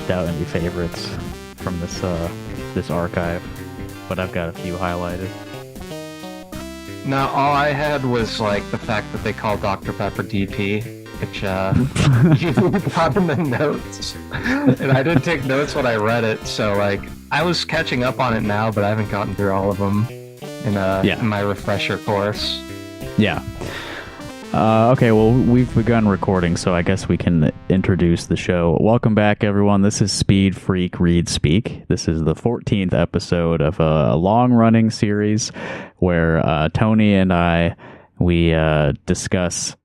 picked out any favorites from this archive, but I've got a few highlighted. No, all I had was like the fact that they call Dr. Pepper DP, which you got in the notes, and I didn't take notes when I read it, so like I was catching up on it now, but I haven't gotten through all of them in my refresher course. Yeah. Okay, well, we've begun recording, so I guess we can introduce the show. Welcome back, everyone. This is Speed Freak Read Speak. This is the 14th episode of a long-running series where Tony and we discuss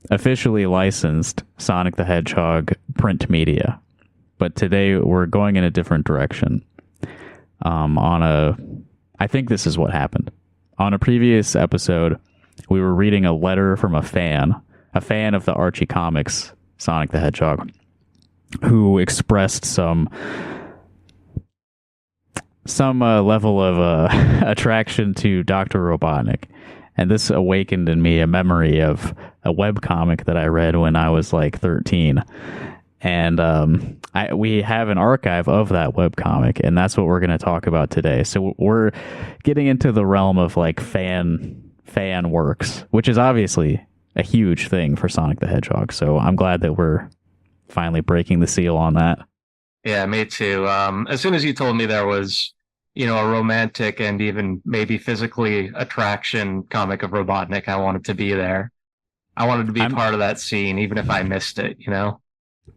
officially licensed Sonic the Hedgehog print media. But today we're going in a different direction. I think this is what happened. On a previous episode, we were reading a letter from a fan of the Archie comics, Sonic the Hedgehog, who expressed some level of attraction to Dr. Robotnik. And this awakened in me a memory of a webcomic that I read when I was like 13. And we have an archive of that webcomic, and that's what we're going to talk about today. So we're getting into the realm of like fan works, which is obviously a huge thing for Sonic the Hedgehog. So I'm glad that we're finally breaking the seal on that. Yeah, me too. As soon as you told me there was, a romantic and even maybe physically attraction comic of Robotnik, I wanted to be there. I wanted to be part of that scene, even if I missed it,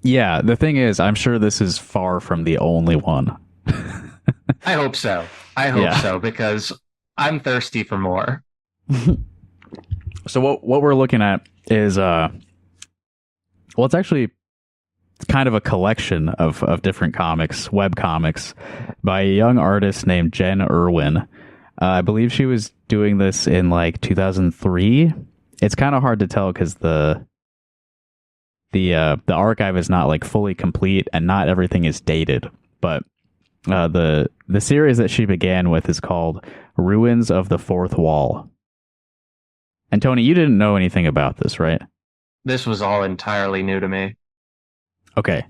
Yeah, the thing is, I'm sure this is far from the only one. I hope so. So, because I'm thirsty for more. So what we're looking at is, it's actually kind of a collection of different comics, web comics, by a young artist named Jen Irwin. I believe she was doing this in like 2003. It's kind of hard to tell because the archive is not like fully complete and not everything is dated, but the series that she began with is called Ruins of the Fourth Wall. And Tony, you didn't know anything about this, right? This was all entirely new to me. Okay.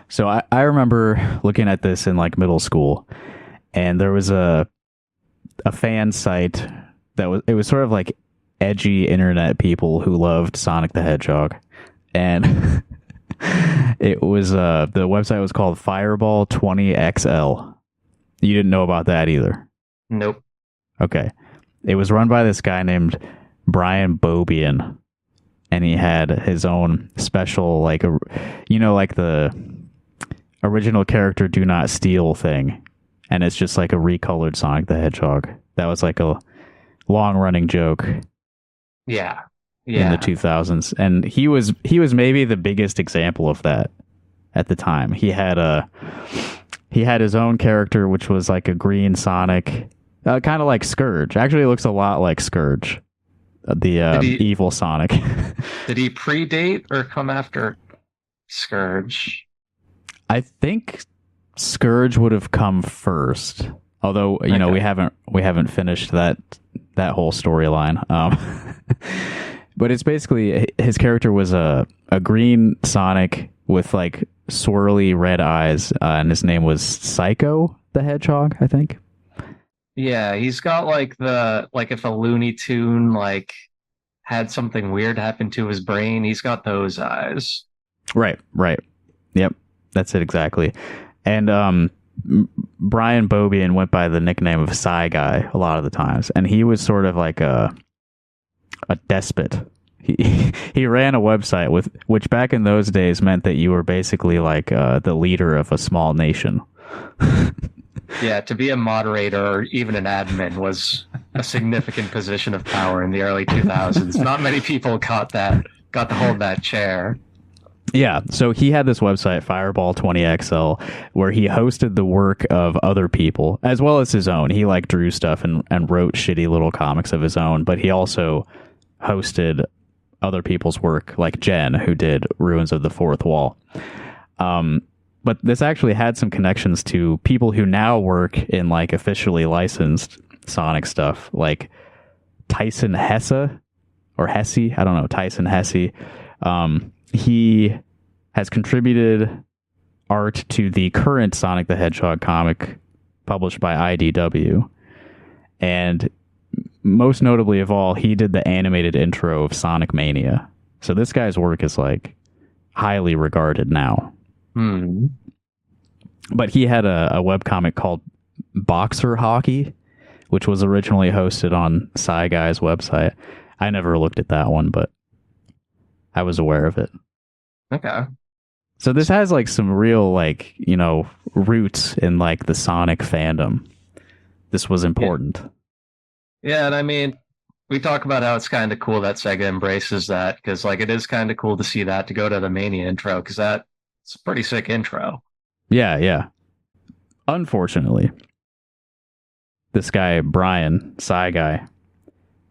So I remember looking at this in like middle school, and there was a fan site it was sort of like edgy internet people who loved Sonic the Hedgehog. And it was the website was called Fireball 20XL. You didn't know about that either? Nope. Okay. It was run by this guy named Brian Bobian, and he had his own special, like the original character Do Not Steal thing, and it's just like a recolored Sonic the Hedgehog. That was like a long-running joke. Yeah. In the 2000s, and he was maybe the biggest example of that at the time. He had his own character, which was like a green Sonic, kind of like Scourge. Actually, it looks a lot like Scourge, the evil Sonic. Did he predate or come after Scourge? I think Scourge would have come first, although Okay. we haven't finished that whole storyline. But it's basically, his character was a green Sonic with like swirly red eyes, and his name was Psycho the Hedgehog, I think. Yeah, he's got like if a Looney Tune like had something weird happen to his brain, he's got those eyes. Right. Yep, that's it exactly. And Brian Bobian went by the nickname of Psy Guy a lot of the times, and he was sort of like a despot. He ran a website which back in those days meant that you were basically like the leader of a small nation. Yeah, to be a moderator or even an admin was a significant position of power in the early 2000s. Not many people got to hold that chair. Yeah, so he had this website, Fireball 20XL, where he hosted the work of other people, as well as his own. He like drew stuff and wrote shitty little comics of his own, but he also hosted other people's work, like Jen, who did Ruins of the Fourth Wall. But this actually had some connections to people who now work in like officially licensed Sonic stuff, like Tyson Hesse, or Hesse, I don't know, Tyson Hesse. He has contributed art to the current Sonic the Hedgehog comic published by IDW. And most notably of all, he did the animated intro of Sonic Mania. So this guy's work is like highly regarded now. But he had a webcomic called Boxer Hockey, which was originally hosted on Sci Guy's website. I never looked at that one, but I was aware of it. Okay. So this has like some real like, you know, roots in like the Sonic fandom. This was important. Yeah, and I mean, we talk about how it's kind of cool that Sega embraces that, because like it is kind of cool to see that, to go to the Mania intro, because it's a pretty sick intro. Yeah. Unfortunately, this guy, Brian, Sci Guy,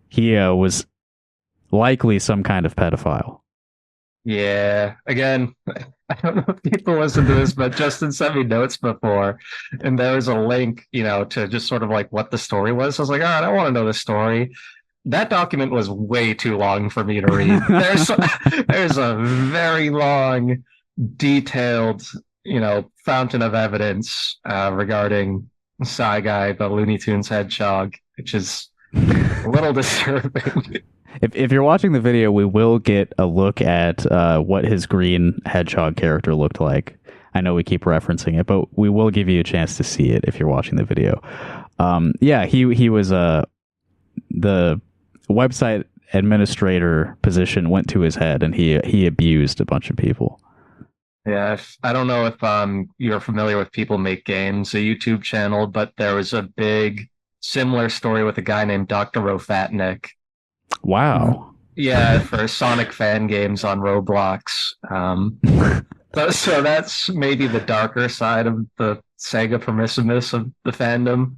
he was likely some kind of pedophile. Yeah, again, I don't know if people listen to this, but Justin sent me notes before, and there was a link, you know, to just sort of like what the story was. I was like, oh, I don't want to know the story. That document was way too long for me to read. There's a very long, detailed, you know, fountain of evidence regarding Sci Guy, the Looney Tunes hedgehog, which is a little disturbing. If you're watching the video, we will get a look at what his green hedgehog character looked like. I know we keep referencing it, but we will give you a chance to see it if you're watching the video. Yeah, he was the website administrator position went to his head, and he abused a bunch of people. Yeah, I don't know if you're familiar with People Make Games, a YouTube channel, but there was a big similar story with a guy named Dr. Rofatnik. Wow. Yeah, for Sonic fan games on Roblox. So that's maybe the darker side of the Sega permissiveness of the fandom.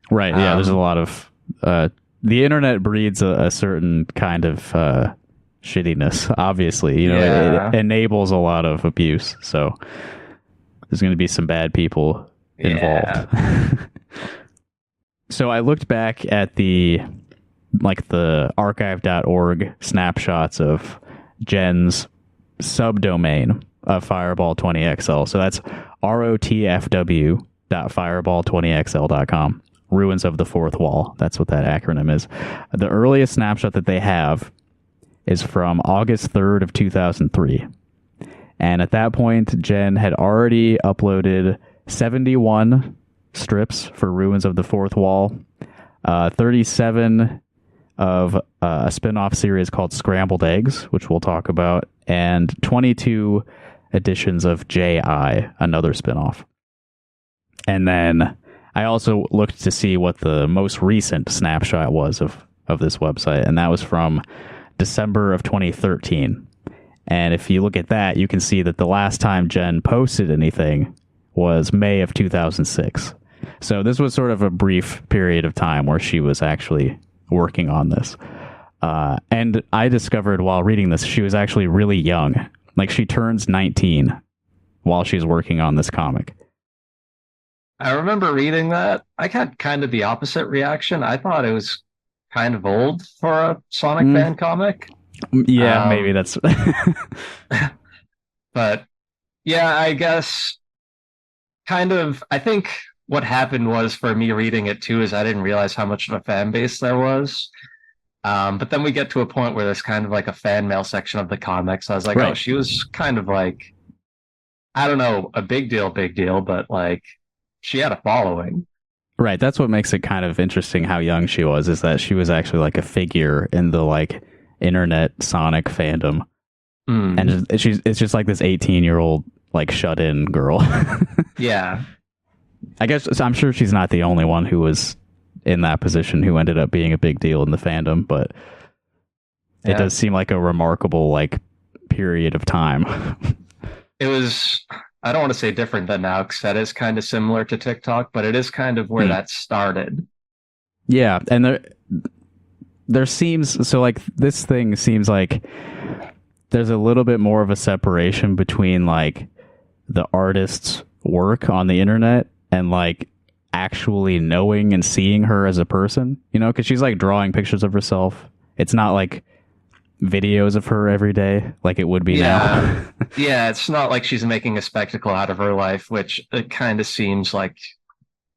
Right, yeah, there's a lot of... the internet breeds a certain kind of shittiness, obviously. You know, it enables a lot of abuse, so there's going to be some bad people involved. Yeah. So I looked back at the archive.org snapshots of Jen's subdomain of Fireball 20XL. So that's rotfw.fireball20xl.com. Ruins of the Fourth Wall. That's what that acronym is. The earliest snapshot that they have is from August 3rd of 2003. And at that point, Jen had already uploaded 71 strips for Ruins of the Fourth Wall, 37 of a spin-off series called Scrambled Eggs, which we'll talk about, and 22 editions of J.I., another spin-off. And then I also looked to see what the most recent snapshot was of this website, and that was from December of 2013. And if you look at that, you can see that the last time Jen posted anything was May of 2006. So this was sort of a brief period of time where she was actually working on this. And I discovered while reading this, she was actually really young. Like, she turns 19 while she's working on this comic. I remember reading that. I had kind of the opposite reaction. I thought it was kind of old for a Sonic fan comic. Yeah, maybe that's... But, yeah, I guess kind of... I think what happened was, for me reading it too, is I didn't realize how much of a fan base there was. But then we get to a point where there's kind of like a fan mail section of the comics. I was like, right. Oh, she was kind of like, I don't know, a big deal, but like, she had a following. Right. That's what makes it kind of interesting how young she was, is that she was actually like a figure in the like internet Sonic fandom. And it's just like this 18-year-old like shut-in girl. Yeah. I guess I'm sure she's not the only one who was in that position who ended up being a big deal in the fandom, but it does seem like a remarkable like period of time. It was, I don't want to say different than now, because that is kind of similar to TikTok, but it is kind of where that started. Yeah, and there seems, so like this thing seems like there's a little bit more of a separation between like the artist's work on the internet and like actually knowing and seeing her as a person, you know, because she's like drawing pictures of herself. It's not like videos of her every day like it would be Yeah. now. Yeah, it's not like she's making a spectacle out of her life, which it kind of seems like,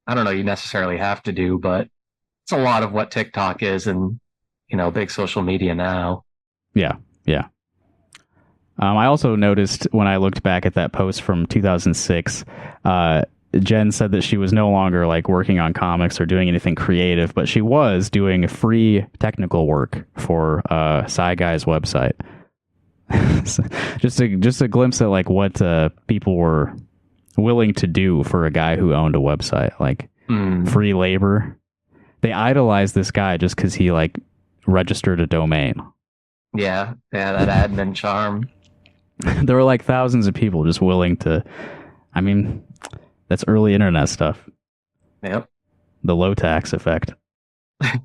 I don't know, you necessarily have to do, but it's a lot of what TikTok is and, big social media now. Yeah, yeah. I also noticed when I looked back at that post from 2006, Jen said that she was no longer like working on comics or doing anything creative, but she was doing free technical work for Sci Guy's website. So just a glimpse at like what people were willing to do for a guy who owned a website, like free labor. They idolized this guy just because he like registered a domain. Yeah, that admin charm. There were like thousands of people just willing to. I mean, that's early internet stuff. Yep. The low tax effect. I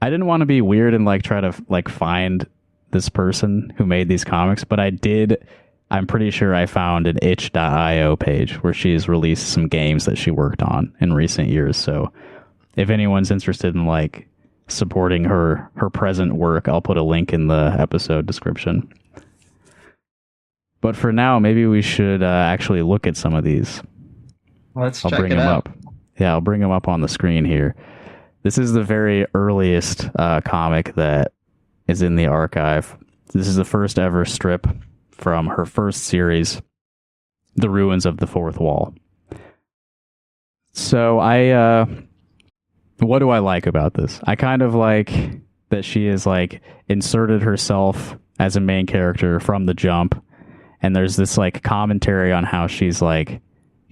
didn't want to be weird and like try to like find this person who made these comics, but I did. I'm pretty sure I found an itch.io page where she's released some games that she worked on in recent years. So if anyone's interested in like supporting her present work, I'll put a link in the episode description. But for now, maybe we should actually look at some of these. I'll bring them up. Yeah, I'll bring them up on the screen here. This is the very earliest comic that is in the archive. This is the first ever strip from her first series, The Ruins of the Fourth Wall. So what do I like about this? I kind of like that she is like inserted herself as a main character from the jump. And there's this like commentary on how she's like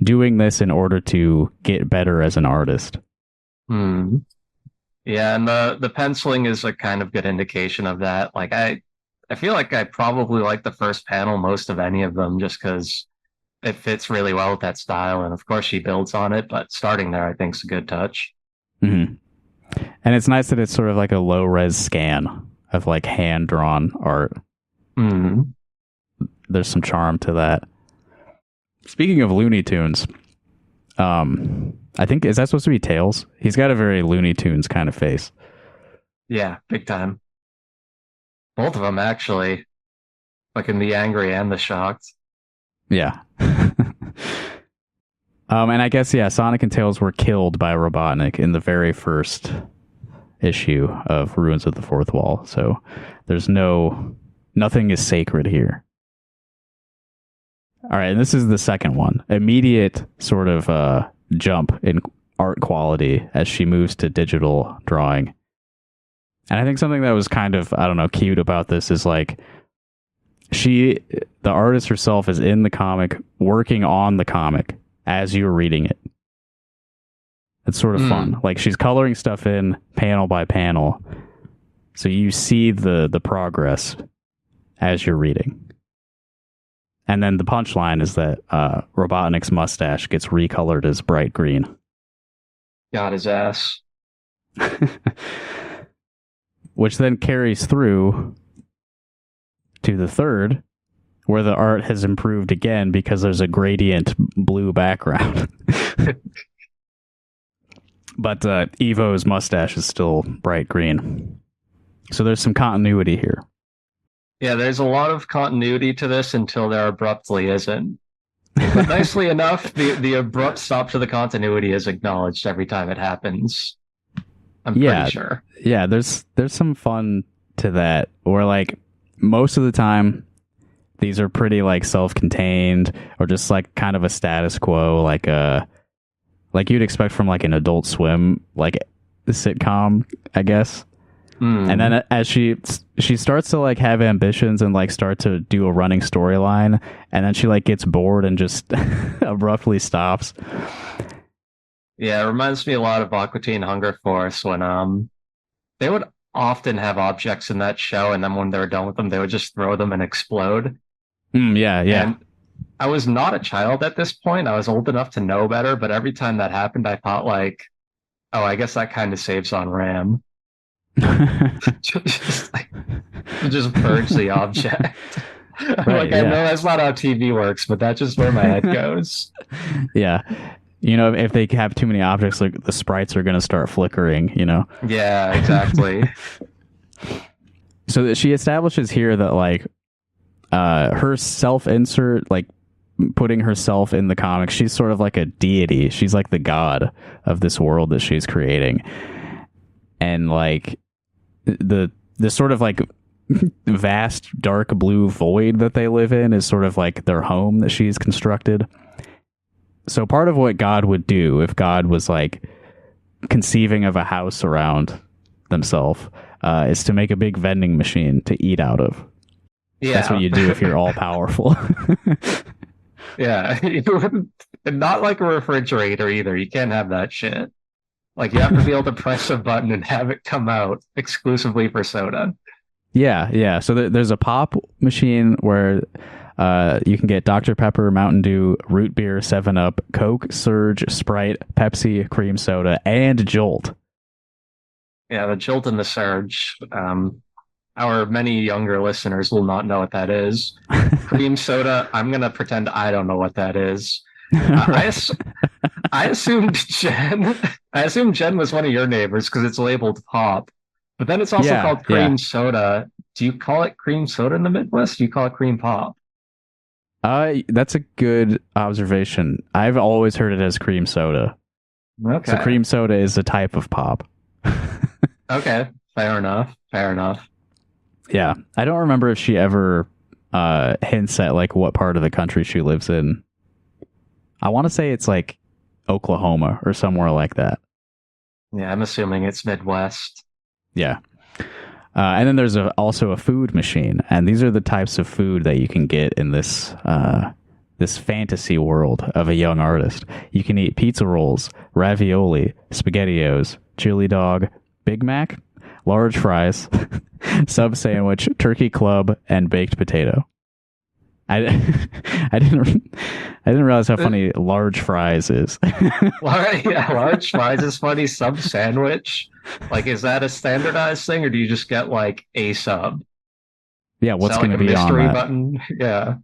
doing this in order to get better as an artist. Yeah, and the penciling is a kind of good indication of that. Like I feel like I probably like the first panel most of any of them just because it fits really well with that style. And of course she builds on it, but starting there I think is a good touch. Mm-hmm. And it's nice that it's sort of like a low res scan of like hand drawn art. Mm-hmm. There's some charm to that. Speaking of Looney Tunes, I think, is that supposed to be Tails? He's got a very Looney Tunes kind of face. Yeah, big time. Both of them, actually. Like in the angry and the shocked. Yeah. And I guess, yeah, Sonic and Tails were killed by Robotnik in the very first issue of Ruins of the Fourth Wall. So there's nothing is sacred here. All right, and this is the second one. Immediate sort of jump in art quality as she moves to digital drawing. And I think something that was kind of, I don't know, cute about this is like the artist herself is in the comic, working on the comic as you're reading it. It's sort of fun. Like she's coloring stuff in panel by panel. So you see the progress as you're reading. And then the punchline is that Robotnik's mustache gets recolored as bright green. Got his ass. Which then carries through to the third, where the art has improved again because there's a gradient blue background. But Evo's mustache is still bright green. So there's some continuity here. Yeah, there's a lot of continuity to this until there abruptly isn't. But nicely enough, the abrupt stop to the continuity is acknowledged every time it happens. I'm pretty sure. Yeah, there's some fun to that. Or like most of the time, these are pretty like self-contained or just like kind of a status quo, like you'd expect from like an Adult Swim like sitcom, I guess. And then as she starts to like have ambitions and like start to do a running storyline, and then she like gets bored and just abruptly stops. Yeah, it reminds me a lot of Aqua Teen Hunger Force when they would often have objects in that show, and then when they were done with them, they would just throw them and explode. Yeah. And I was not a child at this point. I was old enough to know better, but every time that happened, I thought like, oh, I guess that kind of saves on RAM. just purge the object. Right, I know that's not how TV works, but that's just where my head goes. Yeah, You know, if they have too many objects, like the sprites are going to start flickering. You know. Yeah, exactly. So that she establishes here that like her self insert, like putting herself in the comics, she's sort of like a deity. She's like the god of this world that she's creating, and like the sort of like vast dark blue void that they live in is sort of like their home that she's constructed. So part of what God would do if God was like conceiving of a house around themselves is to make a big vending machine to eat out of. Yeah. That's what you do if you're all powerful. Yeah. Not like a refrigerator either. You can't have that shit. Like, you have to be able to press a button and have it come out exclusively for soda. Yeah. So there's a pop machine where you can get Dr. Pepper, Mountain Dew, Root Beer, 7-Up, Coke, Surge, Sprite, Pepsi, Cream Soda, and Jolt. Yeah, the Jolt and the Surge. Our many younger listeners will not know what that is. Cream soda, I'm going to pretend I don't know what that is. I assumed Jen was one of your neighbors because it's labeled pop. But then it's also called cream soda. Do you call it cream soda in the Midwest? Do you call it cream pop? That's a good observation. I've always heard it as cream soda. Okay. So cream soda is a type of pop. Okay, fair enough. Yeah, I don't remember if she ever hints at like what part of the country she lives in. I want to say it's like Oklahoma or somewhere like that. Yeah, I'm assuming it's Midwest. Yeah. And then there's also a food machine, and these are the types of food that you can get in this this fantasy world of a young artist. You can eat pizza rolls, ravioli, SpaghettiOs, chili dog, Big Mac, large fries, sub sandwich, turkey club, and baked potato. I didn't realize how funny large fries is. Large fries is funny. Sub sandwich, like, is that a standardized thing, or do you just get like a sub? Yeah, what's going to be mystery on that? Button? Yeah.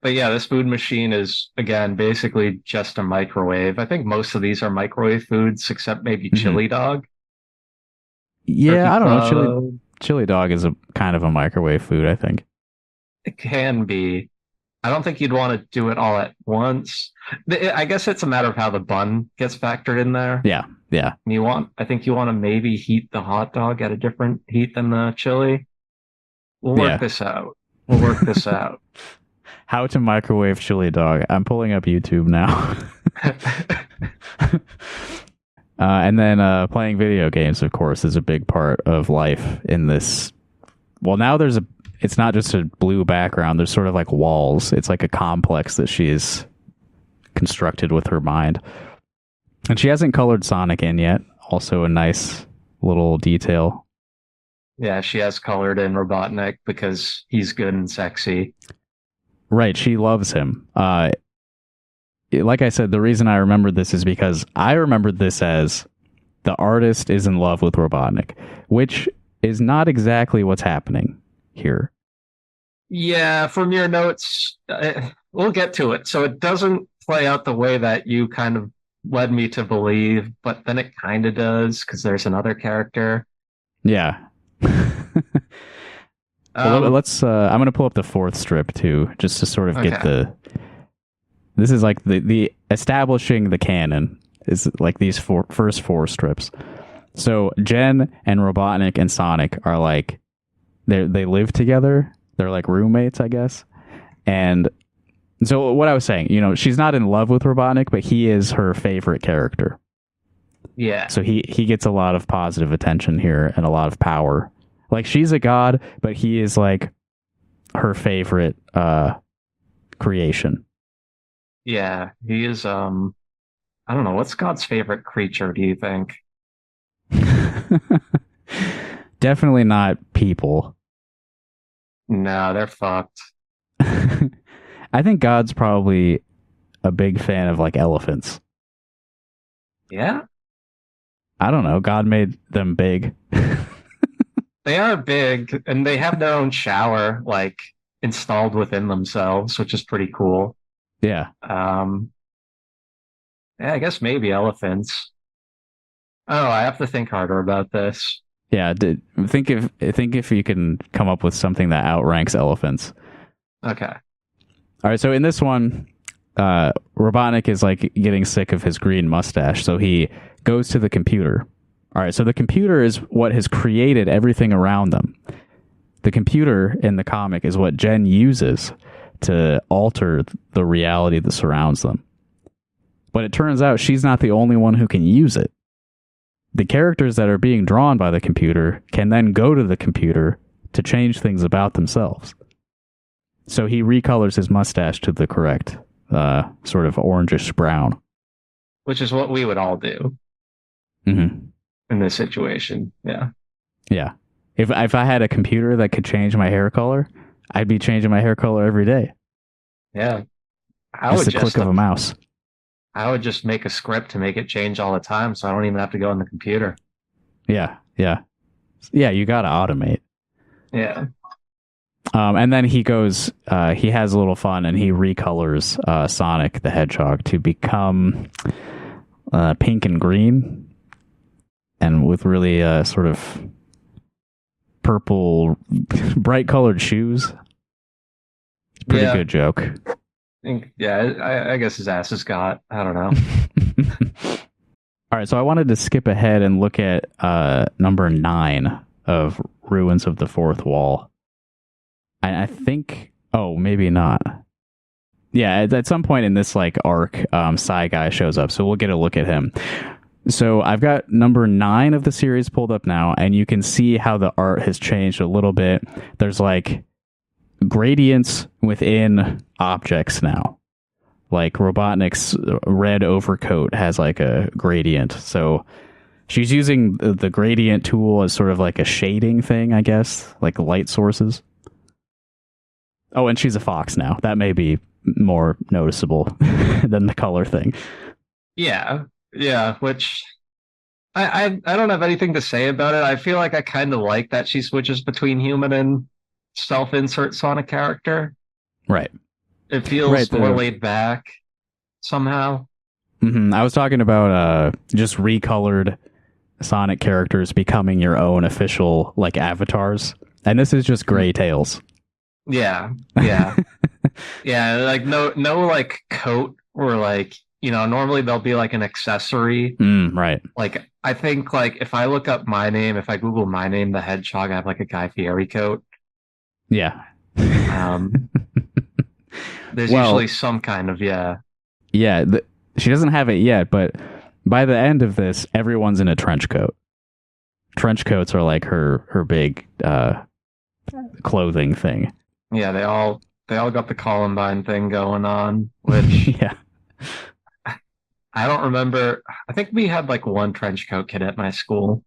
But yeah, this food machine is, again, basically just a microwave. I think most of these are microwave foods, except maybe chili dog. Yeah, I don't know. Chili dog is a kind of a microwave food, I think. It can be. I don't think you'd want to do it all at once. I guess it's a matter of how the bun gets factored in there. Yeah. I think you want to maybe heat the hot dog at a different heat than the chili. We'll work this out. How to microwave chili dog. I'm pulling up YouTube now. And then playing video games, of course, is a big part of life in this. Well, now it's not just a blue background. There's sort of like walls. It's like a complex that she's constructed with her mind. And she hasn't colored Sonic in yet. Also a nice little detail. Yeah, she has colored in Robotnik because he's good and sexy. Right, she loves him. Like I said, the reason I remembered this is because I remembered this as the artist is in love with Robotnik, which is not exactly what's happening here. Yeah, from your notes, we'll get to it. So it doesn't play out the way that you kind of led me to believe, but then it kind of does because there's another character. Yeah. Well, let's. I'm going to pull up the fourth strip too, just to sort of get the. This is like the establishing the canon is like these first four strips. So Jen and Robotnik and Sonic are like they live together. They're like roommates, I guess. And so what I was saying, she's not in love with Robotnik, but he is her favorite character. Yeah. So he gets a lot of positive attention here and a lot of power. Like, she's a god, but he is like her favorite creation. Yeah, he is. I don't know. What's God's favorite creature, do you think? Definitely not people. No, they're fucked. I think God's probably a big fan of like elephants. Yeah? I don't know. God made them big. They are big, and they have their own shower, like, installed within themselves, which is pretty cool. Yeah. Um, yeah, I guess maybe elephants. Oh, I have to think harder about this. Yeah. Think if you can come up with something that outranks elephants. Okay. All right. So in this one, Robotnik is like getting sick of his green mustache, so he goes to the computer. All right. So the computer is what has created everything around them. The computer in the comic is what Jen uses to alter the reality that surrounds them. But it turns out she's not the only one who can use it. The characters that are being drawn by the computer can then go to the computer to change things about themselves. So he recolors his mustache to the correct sort of orangish brown. Which is what we would all do Mm-hmm. in this situation. Yeah. Yeah. If I had a computer that could change my hair color, I'd be changing my hair color every day. Yeah. Just the click of a mouse. I would just make a script to make it change all the time, so I don't even have to go on the computer. Yeah. Yeah. Yeah. You got to automate. Yeah. And then he goes, he has a little fun and he recolors Sonic the Hedgehog to become pink and green and with really sort of purple, bright colored shoes. Pretty good joke. I guess his ass is got. I don't know. All right, so I wanted to skip ahead and look at number 9 of Ruins of the Fourth Wall. I think, oh, maybe not. Yeah, at some point in this like arc, Psy Guy shows up, so we'll get a look at him. So I've got number 9 of the series pulled up now, and you can see how the art has changed a little bit. There's like gradients within objects now. Like Robotnik's red overcoat has like a gradient. So she's using the gradient tool as sort of like a shading thing, I guess, like light sources. Oh, and she's a fox now. That may be more noticeable than the color thing. Yeah. Yeah, which I don't have anything to say about it. I feel like I kind of like that she switches between human and self-insert Sonic character. Right. It feels more laid back somehow. Mm-hmm. I was talking about just recolored Sonic characters becoming your own official like avatars, and this is just gray tails. Yeah, yeah, yeah. Like no, like coat or like normally there'll be like an accessory. Right. Like I think like if I look up my name, if I Google my name, the Hedgehog, I have like a Guy Fieri coat. Yeah. There's usually some kind of Yeah, she doesn't have it yet, but by the end of this, everyone's in a trench coat. Trench coats are like her big clothing thing. Yeah, they all got the Columbine thing going on, which yeah. I don't remember. I think we had like one trench coat kid at my school.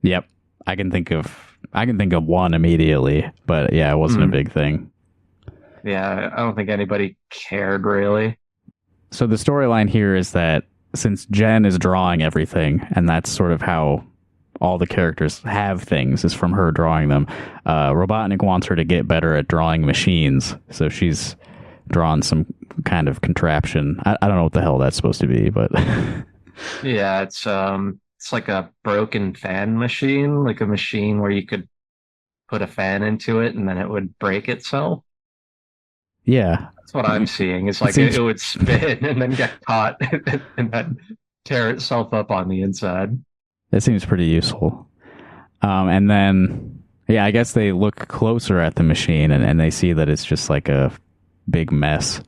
Yep. I can think of one immediately, but yeah, it wasn't a big thing. Yeah, I don't think anybody cared really. So the storyline here is that since Jen is drawing everything, and that's sort of how all the characters have things, is from her drawing them, Robotnik wants her to get better at drawing machines. So she's drawn some kind of contraption. I don't know what the hell that's supposed to be, but yeah, it's like a broken fan machine, like a machine where you could put a fan into it and then it would break itself. Yeah, that's what I'm seeing. It's like it would spin and then get caught and then tear itself up on the inside. It seems pretty useful. And then, yeah, I guess they look closer at the machine and they see that it's just like a big mess.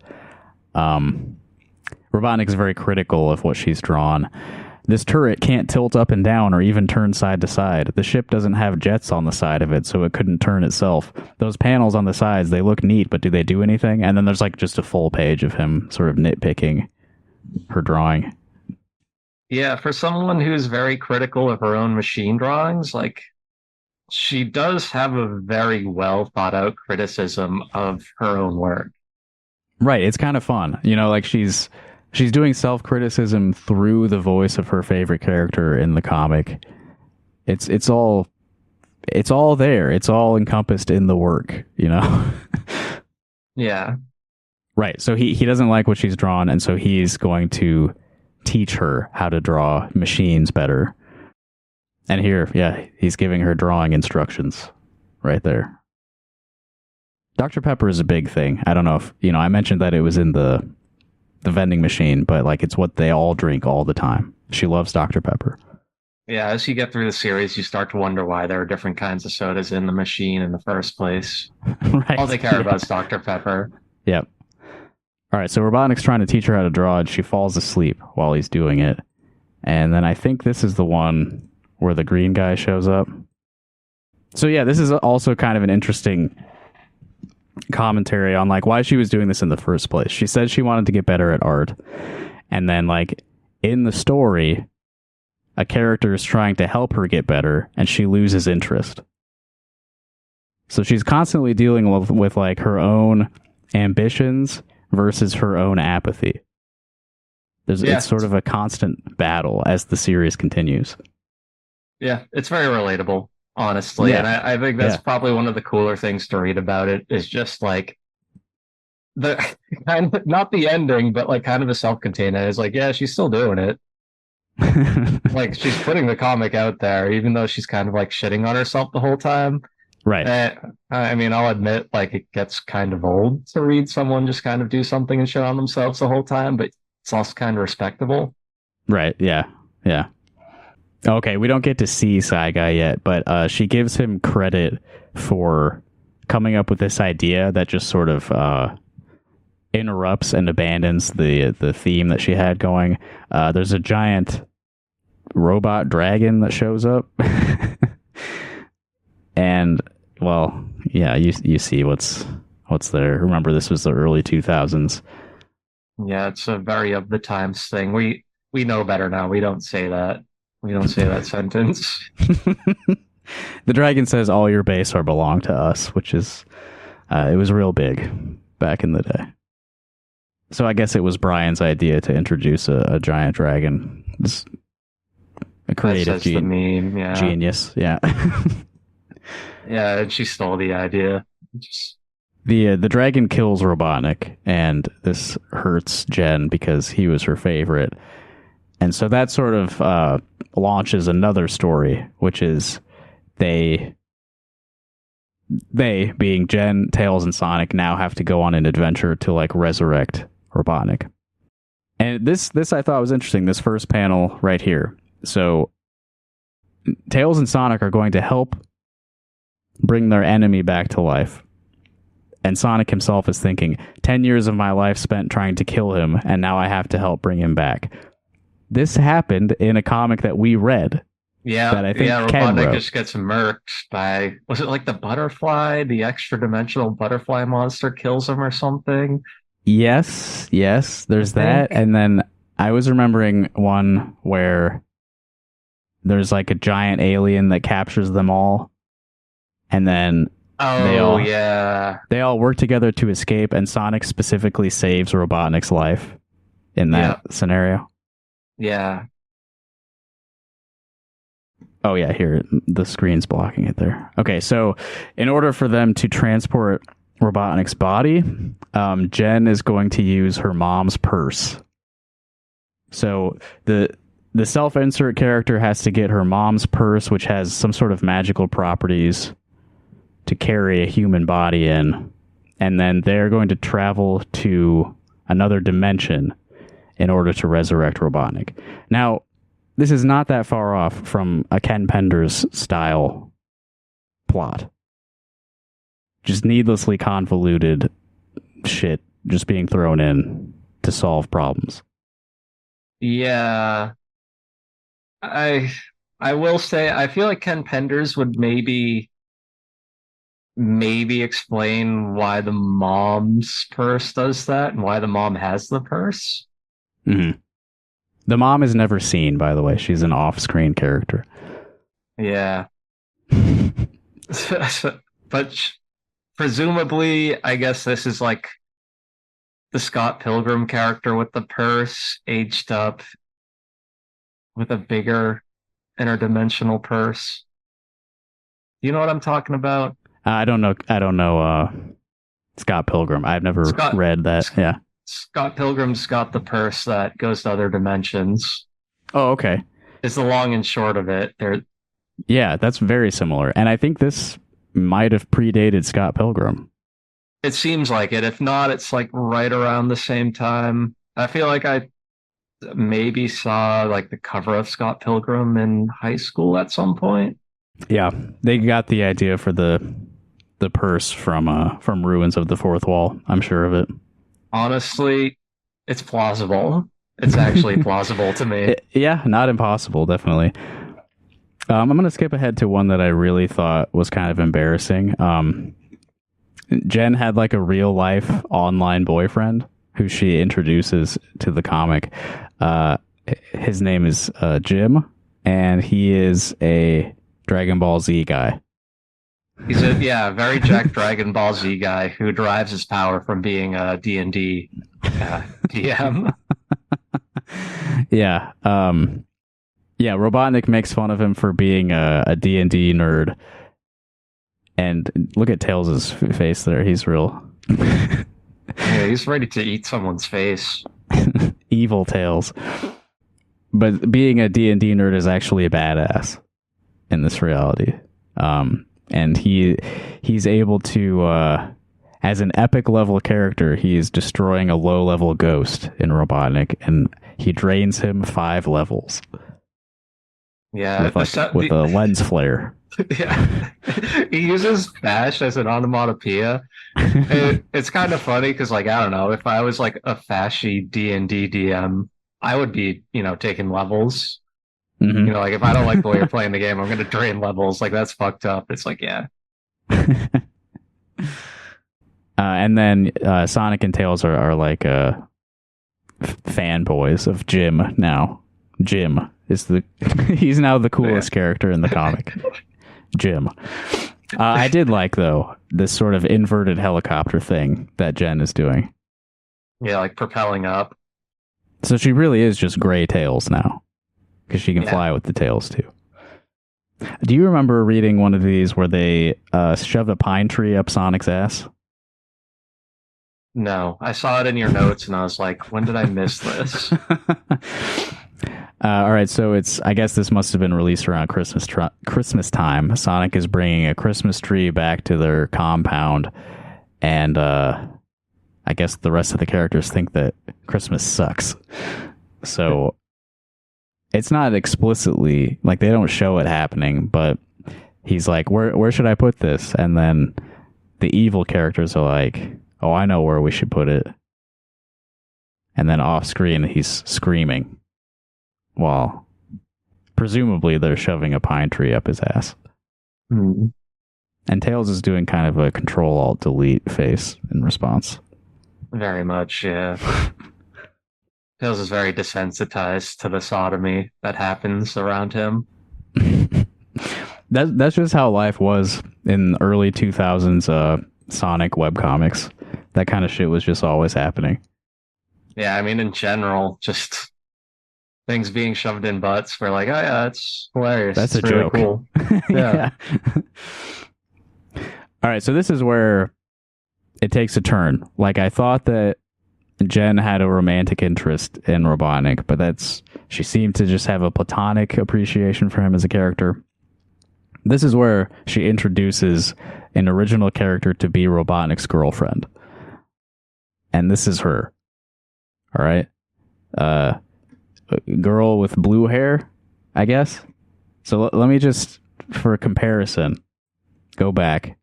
Robotnik's very critical of what she's drawn. This turret can't tilt up and down or even turn side to side. The ship doesn't have jets on the side of it, so it couldn't turn itself. Those panels on the sides, they look neat, but do they do anything? And then there's like just a full page of him sort of nitpicking her drawing. Yeah, for someone who's very critical of her own machine drawings, like she does have a very well thought out criticism of her own work. Right, it's kind of fun. Like she's doing self-criticism through the voice of her favorite character in the comic. It's all there. It's all encompassed in the work, Yeah. Right. So he doesn't like what she's drawn, and so he's going to teach her how to draw machines better. And here, yeah, he's giving her drawing instructions right there. Dr. Pepper is a big thing. I don't know if, I mentioned that it was in the vending machine, but like it's what they all drink all the time. She loves Dr. Pepper. Yeah, as you get through the series, you start to wonder why there are different kinds of sodas in the machine in the first place. Right. All they care about is Dr. Pepper. Yep. All right, so Robotnik's trying to teach her how to draw, and she falls asleep while he's doing it. And then I think this is the one where the green guy shows up. So yeah, this is also kind of an interesting commentary on like why she was doing this in the first place. She said she wanted to get better at art, and then like in the story, a character is trying to help her get better, and she loses interest. So she's constantly dealing with like her own ambitions versus her own apathy. It's sort of a constant battle as the series continues. Yeah, it's very relatable, honestly. Yeah. And I think that's probably one of the cooler things to read about it is just like the kind of, not the ending, but like kind of a self-contained. It's like, yeah, she's still doing it. Like she's putting the comic out there, even though she's kind of like shitting on herself the whole time. Right. I mean, I'll admit, like it gets kind of old to read someone just kind of do something and shit on themselves the whole time, but it's also kind of respectable. Right. Yeah. Yeah. Okay, we don't get to see Psy Guy yet, but she gives him credit for coming up with this idea that just sort of interrupts and abandons the theme that she had going. There's a giant robot dragon that shows up. And well, yeah, you see what's there. Remember, this was the early 2000s. Yeah, it's a very of the times thing. We know better now. We don't say that. We don't say that sentence. The dragon says all your base are belong to us, which is it was real big back in the day. So I guess it was Brian's idea to introduce a giant dragon. It's a creative meme, yeah. Genius, yeah. Yeah, and she stole the idea. The dragon kills Robotnik, and this hurts Jen because he was her favorite. And so that sort of launches another story, which is they being Jen, Tails, and Sonic now have to go on an adventure to like resurrect Robotnik. And this I thought was interesting, this first panel right here. So Tails and Sonic are going to help bring their enemy back to life. And Sonic himself is thinking, 10 years of my life spent trying to kill him, and now I have to help bring him back. This happened in a comic that we read. Yeah, that I think Robotnik just gets murked by, was it like the butterfly? The extra-dimensional butterfly monster kills him or something? Yes, there's that. And then I was remembering one where there's like a giant alien that captures them all. And then they all work together to escape, and Sonic specifically saves Robotnik's life in that scenario. Yeah. Oh yeah, here the screen's blocking it there. Okay, so in order for them to transport Robotnik's body, Jen is going to use her mom's purse. So the self-insert character has to get her mom's purse, which has some sort of magical properties to carry a human body in, and then they're going to travel to another dimension in order to resurrect Robotnik. Now, this is not that far off from a Ken Penders style plot. Just needlessly convoluted shit just being thrown in to solve problems. Yeah. I will say, I feel like Ken Penders would maybe explain why the mom's purse does that and why the mom has the purse. Mm-hmm. The mom is never seen, by the way. She's an off-screen character. Yeah. But presumably, I guess this is like the Scott Pilgrim character with the purse, aged up with a bigger interdimensional purse. You know what I'm talking about? I don't know Scott Pilgrim. I've never Scott read that. Yeah. Scott Pilgrim's got the purse that goes to other dimensions. Oh, okay. Is the long and short of it. Yeah, that's very similar. And I think this might have predated Scott Pilgrim. It seems like it. If not, it's like right around the same time. I feel like I maybe saw like the cover of Scott Pilgrim in high school at some point. Yeah, they got the idea for the purse from Ruins of the Fourth Wall. I'm sure of it. Honestly, it's plausible. It's actually plausible to me. Yeah, not impossible, definitely. I'm going to skip ahead to one that I really thought was kind of embarrassing. Jen had like a real life online boyfriend who she introduces to the comic. His name is Jim, and he is a Dragon Ball Z guy. He's a very Jack Dragon Ball Z guy who derives his power from being a D&D DM. Yeah. Yeah, Robotnik makes fun of him for being a D&D nerd. And look at Tails' face there. He's real. Yeah, he's ready to eat someone's face. Evil Tails. But being a D&D nerd is actually a badass in this reality. And he's able to, as an epic level character, he is destroying a low level ghost in Robotnik, and he drains him 5 levels. Yeah, with a lens flare. Yeah, he uses bash as an onomatopoeia. It's kind of funny because, like, I don't know, if I was like a fashy D&D DM, I would be, taking levels. Mm-hmm. Like if I don't like the way you're playing the game, I'm going to drain levels. Like that's fucked up. It's like, yeah. And then Sonic and Tails are like fanboys of Jim now. Jim is he's now the coolest character in the comic. Jim. I did like, though, this sort of inverted helicopter thing that Jen is doing. Yeah, like propelling up. So she really is just gray Tails now. Because she can fly with the tails, too. Do you remember reading one of these where they shoved a pine tree up Sonic's ass? No, I saw it in your notes and I was like, when did I miss this? All right, so I guess this must have been released around Christmas time. Sonic is bringing a Christmas tree back to their compound, and I guess the rest of the characters think that Christmas sucks. So it's not explicitly, like, they don't show it happening, but he's like, where should I put this? And then the evil characters are like, oh, I know where we should put it. And then off screen, he's screaming. Well, presumably they're shoving a pine tree up his ass. Mm. And Tails is doing kind of a Control-Alt-Delete face in response. Very much, yeah. Tails is very desensitized to the sodomy that happens around him. That's just how life was in early 2000s Sonic webcomics. That kind of shit was just always happening. Yeah, I mean, in general, just things being shoved in butts. We're like, oh yeah, that's hilarious. That's it's a really joke. Cool. Yeah. All right, so this is where it takes a turn. Like, I thought that Jen had a romantic interest in Robotnik, but she seemed to just have a platonic appreciation for him as a character. This is where she introduces an original character to be Robotnik's girlfriend. And this is her. All right? A girl with blue hair, I guess. So let me just, for comparison, go back.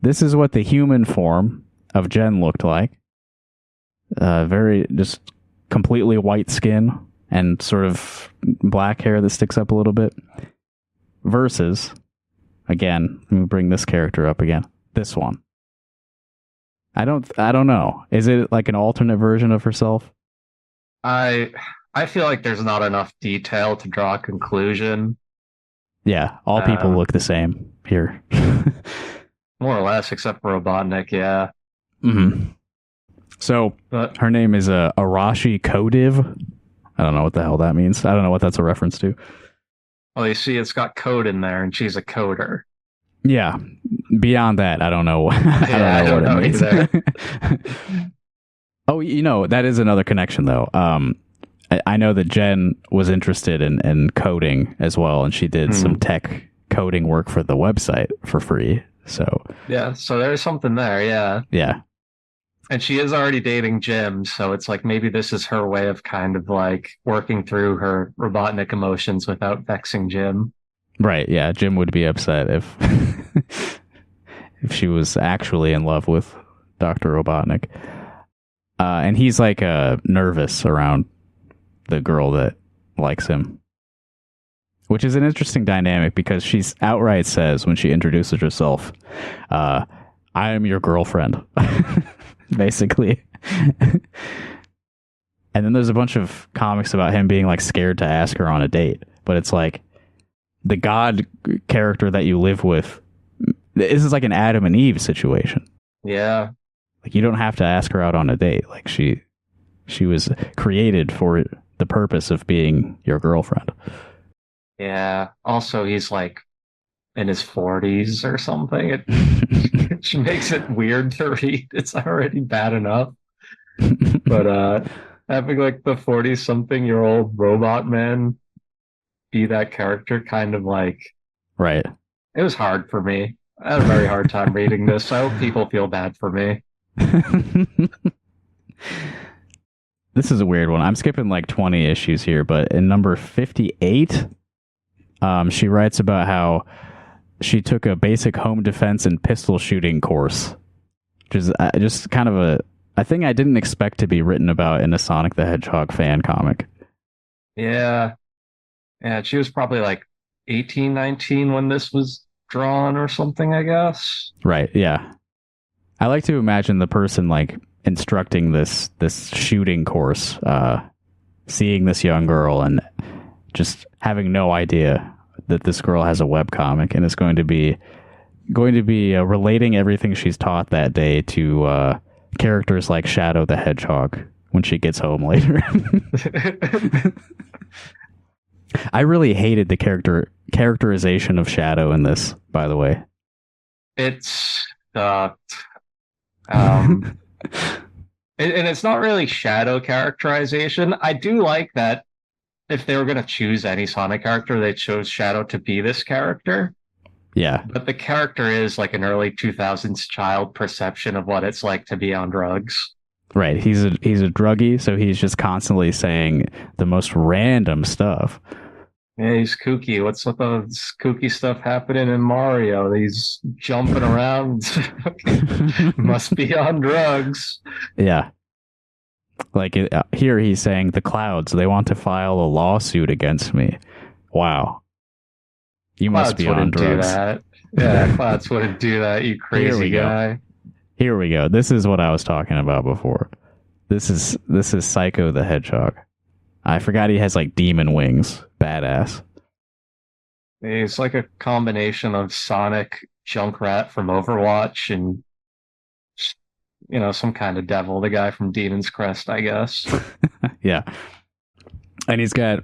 This is what the human form of Jen looked like. Very, just completely white skin and sort of black hair that sticks up a little bit. Versus, again, let me bring this character up again. This one. I don't know. Is it like an alternate version of herself? I feel like there's not enough detail to draw a conclusion. Yeah, all people look the same here. More or less, except for Robotnik, yeah. Mm-hmm. So, her name is Arashi Kodiv. I don't know what the hell that means. I don't know what that's a reference to. Well, you see, it's got code in there, and she's a coder. Yeah. Beyond that, I don't know. Yeah, I don't know what it either. means. Oh, that is another connection, though. I know that Jen was interested in coding as well, and she did some tech coding work for the website for free. So Yeah, so there's something there, yeah. yeah, And she is already dating Jim, so it's like maybe this is her way of kind of like working through her Robotnik emotions without vexing Jim. right. Yeah, Jim would be upset if if she was actually in love with Dr. Robotnik. And he's like nervous around the girl that likes him, which is an interesting dynamic because she's outright says when she introduces herself, I am your girlfriend, basically. And then there's a bunch of comics about him being like scared to ask her on a date, but it's like the God character that you live with. This is like an Adam and Eve situation. Yeah. Like you don't have to ask her out on a date. Like she was created for the purpose of being your girlfriend. Yeah. Also, he's like in his 40s or something. It makes it weird to read. It's already bad enough. But having like the 40-something-year-old robot man be that character kind of like Right. it was hard for me. I had a very hard time reading this. I hope people feel bad for me. This is a weird one. I'm skipping like 20 issues here, but in number 58, she writes about how she took a basic home defense and pistol shooting course, which is just kind of a thing I didn't expect to be written about in a Sonic the Hedgehog fan comic. Yeah. Yeah, she was probably like 18, 19 when this was drawn or something, I guess. Right, yeah. I like to imagine the person like instructing this shooting course, seeing this young girl and just having no idea that this girl has a webcomic and is going to be relating everything she's taught that day to characters like Shadow the Hedgehog when she gets home later. I really hated the characterization of Shadow in this, by the way. It's and it's not really shadow characterization. I do like that if they were going to choose any Sonic character, they chose Shadow to be this character. Yeah. But the character is like an early 2000s child perception of what it's like to be on drugs. Right. He's a druggie, so he's just constantly saying the most random stuff. Yeah, he's kooky. What's with the kooky stuff happening in Mario? He's jumping around. Must be on drugs. Yeah. Like here he's saying the clouds, they want to file a lawsuit against me. Wow. You must be on drugs. Do that. Yeah, Clouds wouldn't do that, you crazy guy. Here we go. This is what I was talking about before. This is Psycho the Hedgehog. I forgot he has like demon wings. Badass. He's like a combination of Sonic, Junkrat from Overwatch, and some kind of devil, the guy from Demon's Crest, I guess. Yeah. And he's got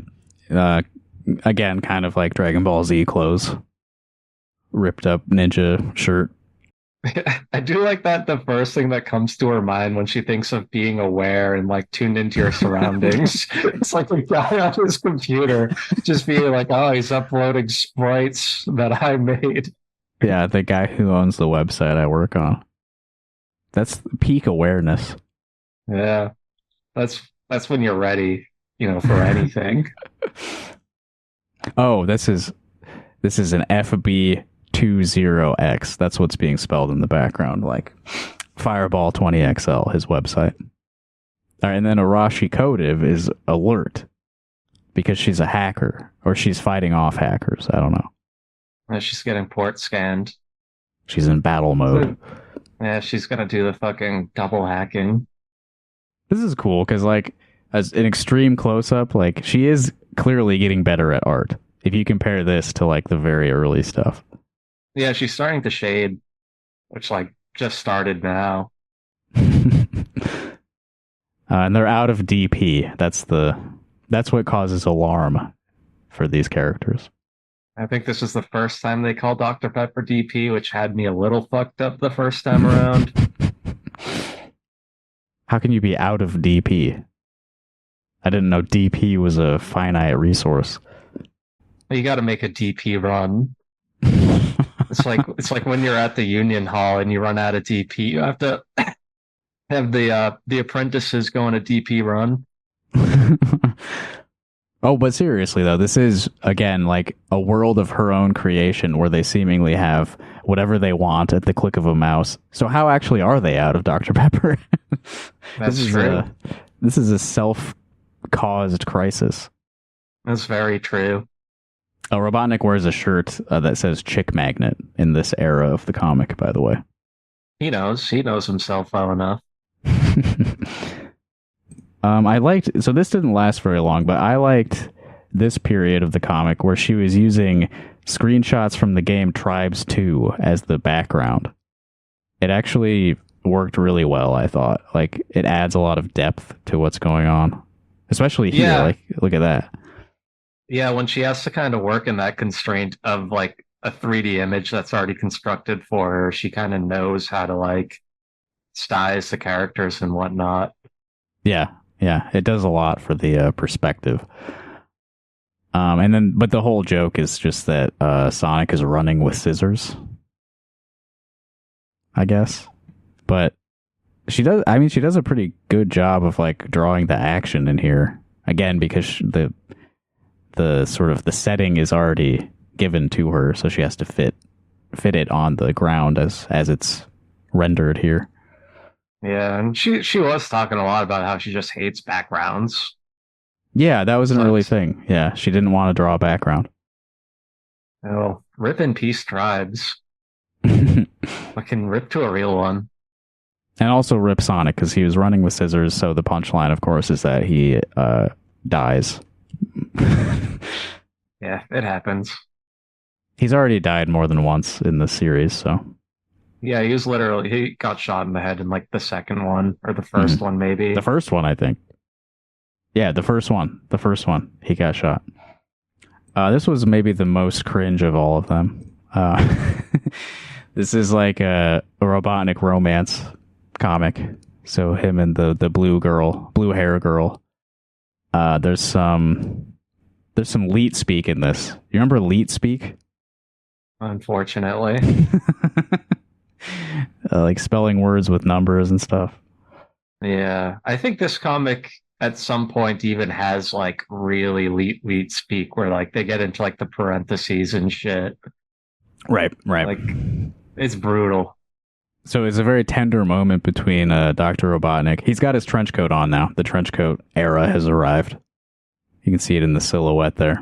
again, kind of like Dragon Ball Z clothes. Ripped up ninja shirt. I do like that the first thing that comes to her mind when she thinks of being aware and like tuned into your surroundings. It's like a guy on his computer just being like, oh, he's uploading sprites that I made. Yeah, the guy who owns the website I work on. That's peak awareness. Yeah. That's when you're ready, for anything. Oh, this is an FB20X. That's what's being spelled in the background, like Fireball 20XL, his website. All right, and then Arashi Kotiv is alert because she's a hacker, or she's fighting off hackers. I don't know. She's getting port scanned. She's in battle mode. Yeah, she's gonna do the fucking double hacking. This is cool because, like, as an extreme close up, like she is clearly getting better at art. If you compare this to like the very early stuff. Yeah, she's starting to shade, which like just started now. And they're out of DP. That's what causes alarm for these characters. I think this is the first time they called Dr. Pepper DP, which had me a little fucked up the first time around. How can you be out of DP? I didn't know DP was a finite resource. You got to make a DP run. It's like when you're at the union hall and you run out of DP, you have to have the apprentices go on a DP run. Oh, but seriously though, this is again like a world of her own creation where they seemingly have whatever they want at the click of a mouse. So how actually are they out of Dr. Pepper? That's true. This is a self-caused crisis. That's very true. Robotnik wears a shirt that says "Chick Magnet" in this era of the comic. By the way, he knows himself well enough. I liked, so this didn't last very long, but I liked this period of the comic where she was using screenshots from the game Tribes 2 as the background. It actually worked really well, I thought. Like, it adds a lot of depth to what's going on. Especially here, like, look at that. Yeah, when she has to kind of work in that constraint of, like, a 3D image that's already constructed for her, she kind of knows how to, like, stylize the characters and whatnot. Yeah, it does a lot for the perspective. But the whole joke is just that Sonic is running with scissors, I guess. But she does a pretty good job of like drawing the action in here. Again, because the sort of the setting is already given to her, so she has to fit it on the ground as it's rendered here. Yeah, and she was talking a lot about how she just hates backgrounds. Yeah, that was an early thing. Yeah, she didn't want to draw a background. Oh, rip in peace Tribes. Fucking rip to a real one. And also rip Sonic, because he was running with scissors, so the punchline, of course, is that he dies. Yeah, it happens. He's already died more than once in this series, so... Yeah, he got shot in the head in like the second one, or the first one maybe. The first one, I think. Yeah, the first one. He got shot. This was maybe the most cringe of all of them. This is like a Robotnik romance comic. So him and the blue hair girl. There's some leet speak in this. You remember leet speak? Unfortunately. Like spelling words with numbers and stuff. Yeah, I think this comic at some point even has like really leet speak where like they get into like the parentheses and shit. Right. Like it's brutal. So it's a very tender moment between Dr. Robotnik. He's got his trench coat on now. The trench coat era has arrived. You can see it in the silhouette there.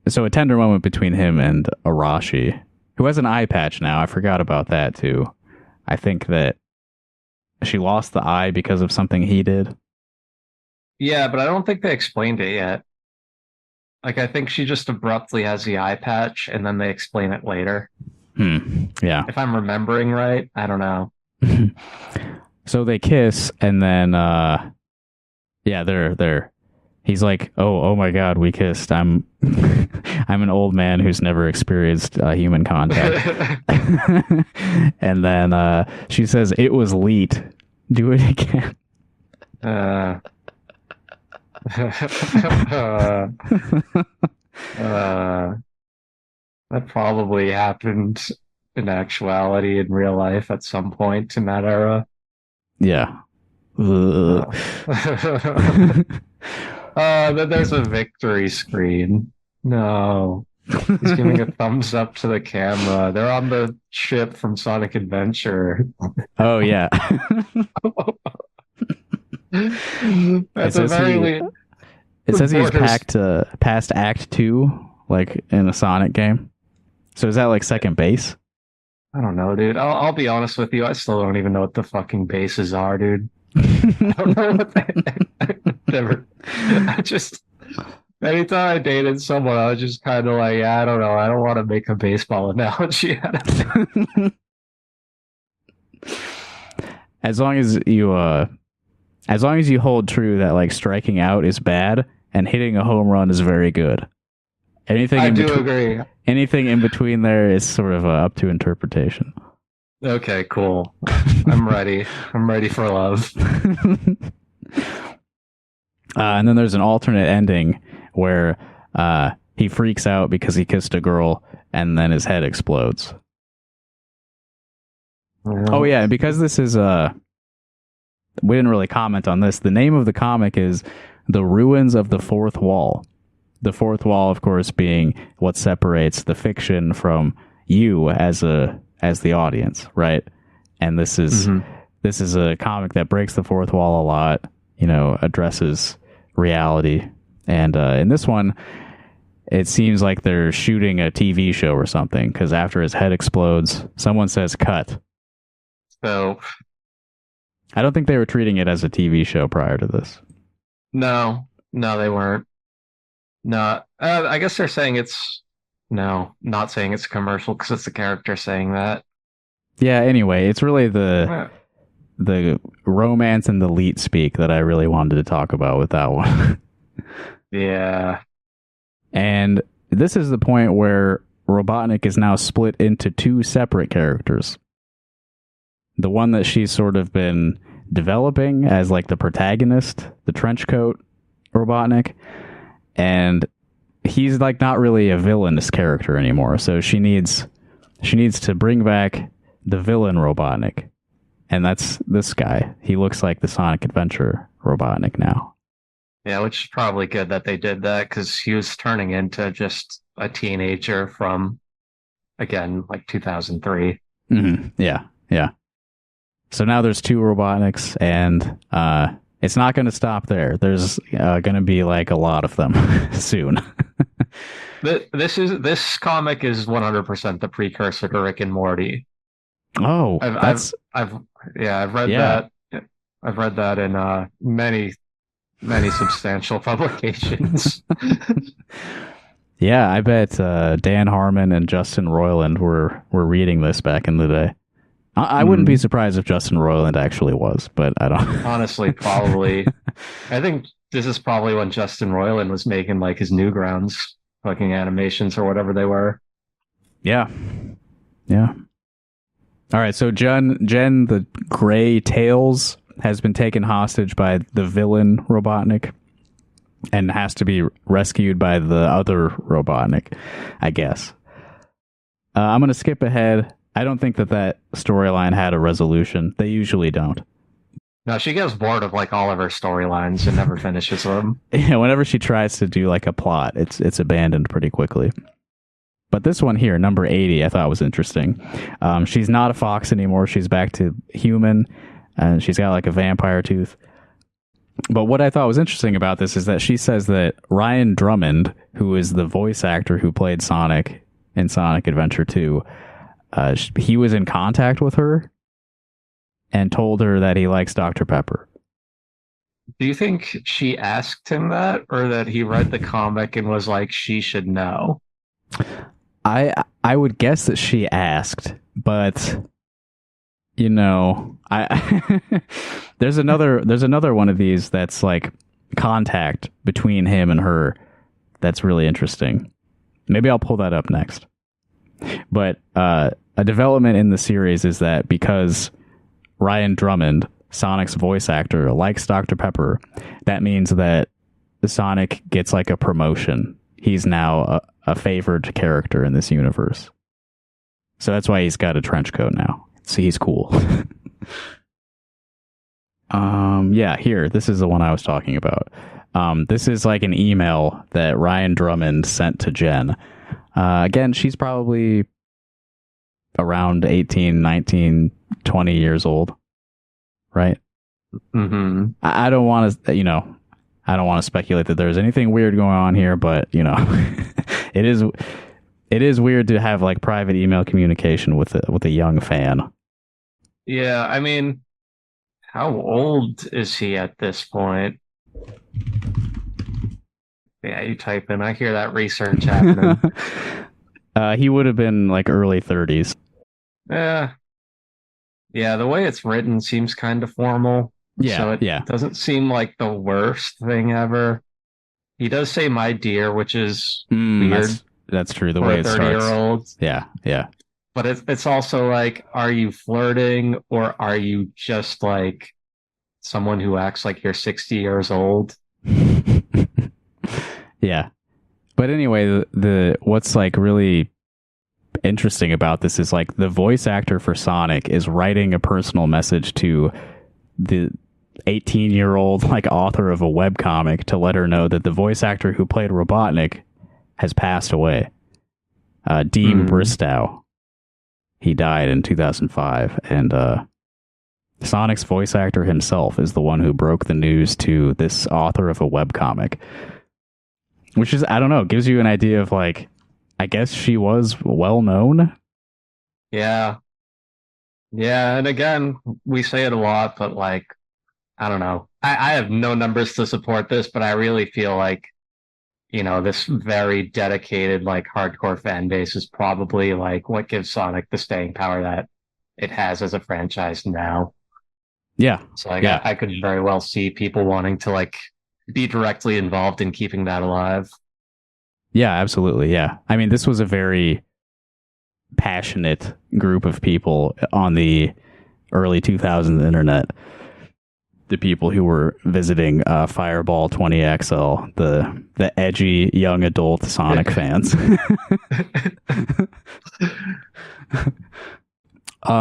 So a tender moment between him and Arashi, who has an eye patch now. I forgot about that too. I think that she lost the eye because of something he did. Yeah, but I don't think they explained it yet. Like, I think she just abruptly has the eye patch, and then they explain it later. Yeah. If I'm remembering right, I don't know. So they kiss, and then, they're. He's like, oh my God, we kissed. I'm an old man who's never experienced human contact. And then she says, it was leet. Do it again. That probably happened in actuality in real life at some point in that era. Yeah. Then there's a victory screen. No. He's giving a thumbs up to the camera. They're on the ship from Sonic Adventure. Oh, yeah. That's a very... It says he's past Act 2, like in a Sonic game. So is that like second base? I don't know, dude. I'll be honest with you. I still don't even know what the fucking bases are, dude. I don't know what never. I just anytime I dated someone, I was just kind of like, yeah, I don't know. I don't want to make a baseball analogy out of it. As long as you hold true that like striking out is bad and hitting a home run is very good. Anything I in do between, agree. anything in between there is sort of up to interpretation. Okay, cool. I'm ready. I'm ready for love. And then there's an alternate ending where he freaks out because he kissed a girl and then his head explodes. Oh yeah, and because this is we didn't really comment on this. The name of the comic is The Ruins of the Fourth Wall. The fourth wall, of course, being what separates the fiction from you as the audience, right? And this is a comic that breaks the fourth wall a lot, addresses reality. And in this one, it seems like they're shooting a TV show or something, because after his head explodes, someone says cut. So, I don't think they were treating it as a TV show prior to this. no, they weren't. No, I guess they're saying not saying it's a commercial because it's the character saying that. Yeah, anyway, it's really the romance and the leet speak that I really wanted to talk about with that one. Yeah. And this is the point where Robotnik is now split into two separate characters. The one that she's sort of been developing as like the protagonist, the trenchcoat Robotnik, and he's like not really a villainous character anymore. So she needs to bring back the villain Robotnik, and that's this guy. He looks like the Sonic Adventure Robotnik now. Yeah, which is probably good that they did that because he was turning into just a teenager from, again, like 2003. Mm-hmm. Yeah. So now there's two Robotniks, and it's not going to stop there. There's going to be like a lot of them soon. This comic is 100% the precursor to Rick and Morty. Oh, I've read that. I've read that in many substantial publications. Yeah, I bet Dan Harmon and Justin Roiland were reading this back in the day. I wouldn't be surprised if Justin Roiland actually was, but I don't. Honestly, probably. I think this is probably when Justin Roiland was making like his Newgrounds fucking animations or whatever they were. Yeah. All right, so Jen the Gray Tails has been taken hostage by the villain Robotnik and has to be rescued by the other Robotnik, I guess. I'm going to skip ahead. I don't think that storyline had a resolution. They usually don't. No, she gets bored of like all of her storylines and never finishes them. Yeah, whenever she tries to do like a plot, it's abandoned pretty quickly. But this one here, number 80, I thought was interesting. She's not a fox anymore. She's back to human, and she's got like a vampire tooth. But what I thought was interesting about this is that she says that Ryan Drummond, who is the voice actor who played Sonic in Sonic Adventure 2, he was in contact with her and told her that he likes Dr. Pepper. Do you think she asked him that, or that he read the comic and was like, she should know? I would guess that she asked, but I there's another one of these that's like contact between him and her that's really interesting. Maybe I'll pull that up next. But a development in the series is that because Ryan Drummond, Sonic's voice actor, likes Dr. Pepper, that means that Sonic gets like a promotion. He's now a favored character in this universe. So that's why he's got a trench coat now. See, he's cool. Yeah, here, this is the one I was talking about. This is like an email that Ryan Drummond sent to Jen. Again, she's probably around 18, 19, 20 years old, right? Mm-hmm. I don't want to, I don't want to speculate that there's anything weird going on here, but it is weird to have like private email communication with a young fan. Yeah, I mean, how old is he at this point? Yeah, you type in. I hear that research happening. He would have been like early 30s. Yeah, the way it's written seems kind of formal. Yeah, so it doesn't seem like the worst thing ever. He does say "my dear," which is Mm, weird that's true. The for way a it 30-year starts. old. Yeah, yeah. But it's also like, are you flirting or are you just like someone who acts like you're 60 years old? Yeah. But anyway, the what's like really interesting about this is like the voice actor for Sonic is writing a personal message to the 18-year-old like author of a webcomic to let her know that the voice actor who played Robotnik has passed away. Dean Bristow. He died in 2005, and Sonic's voice actor himself is the one who broke the news to this author of a webcomic. Which is, I don't know, gives you an idea of like, I guess she was well known. Yeah. Yeah. And again, we say it a lot, but like, I don't know. I have no numbers to support this, but I really feel like, this very dedicated, like hardcore fan base is probably like what gives Sonic the staying power that it has as a franchise now. Yeah. So like Yeah. I could very well see people wanting to like be directly involved in keeping that alive. Yeah, absolutely. Yeah. I mean, this was a very passionate group of people on the early 2000s internet. The people who were visiting Fireball 20XL, the edgy young adult Sonic fans.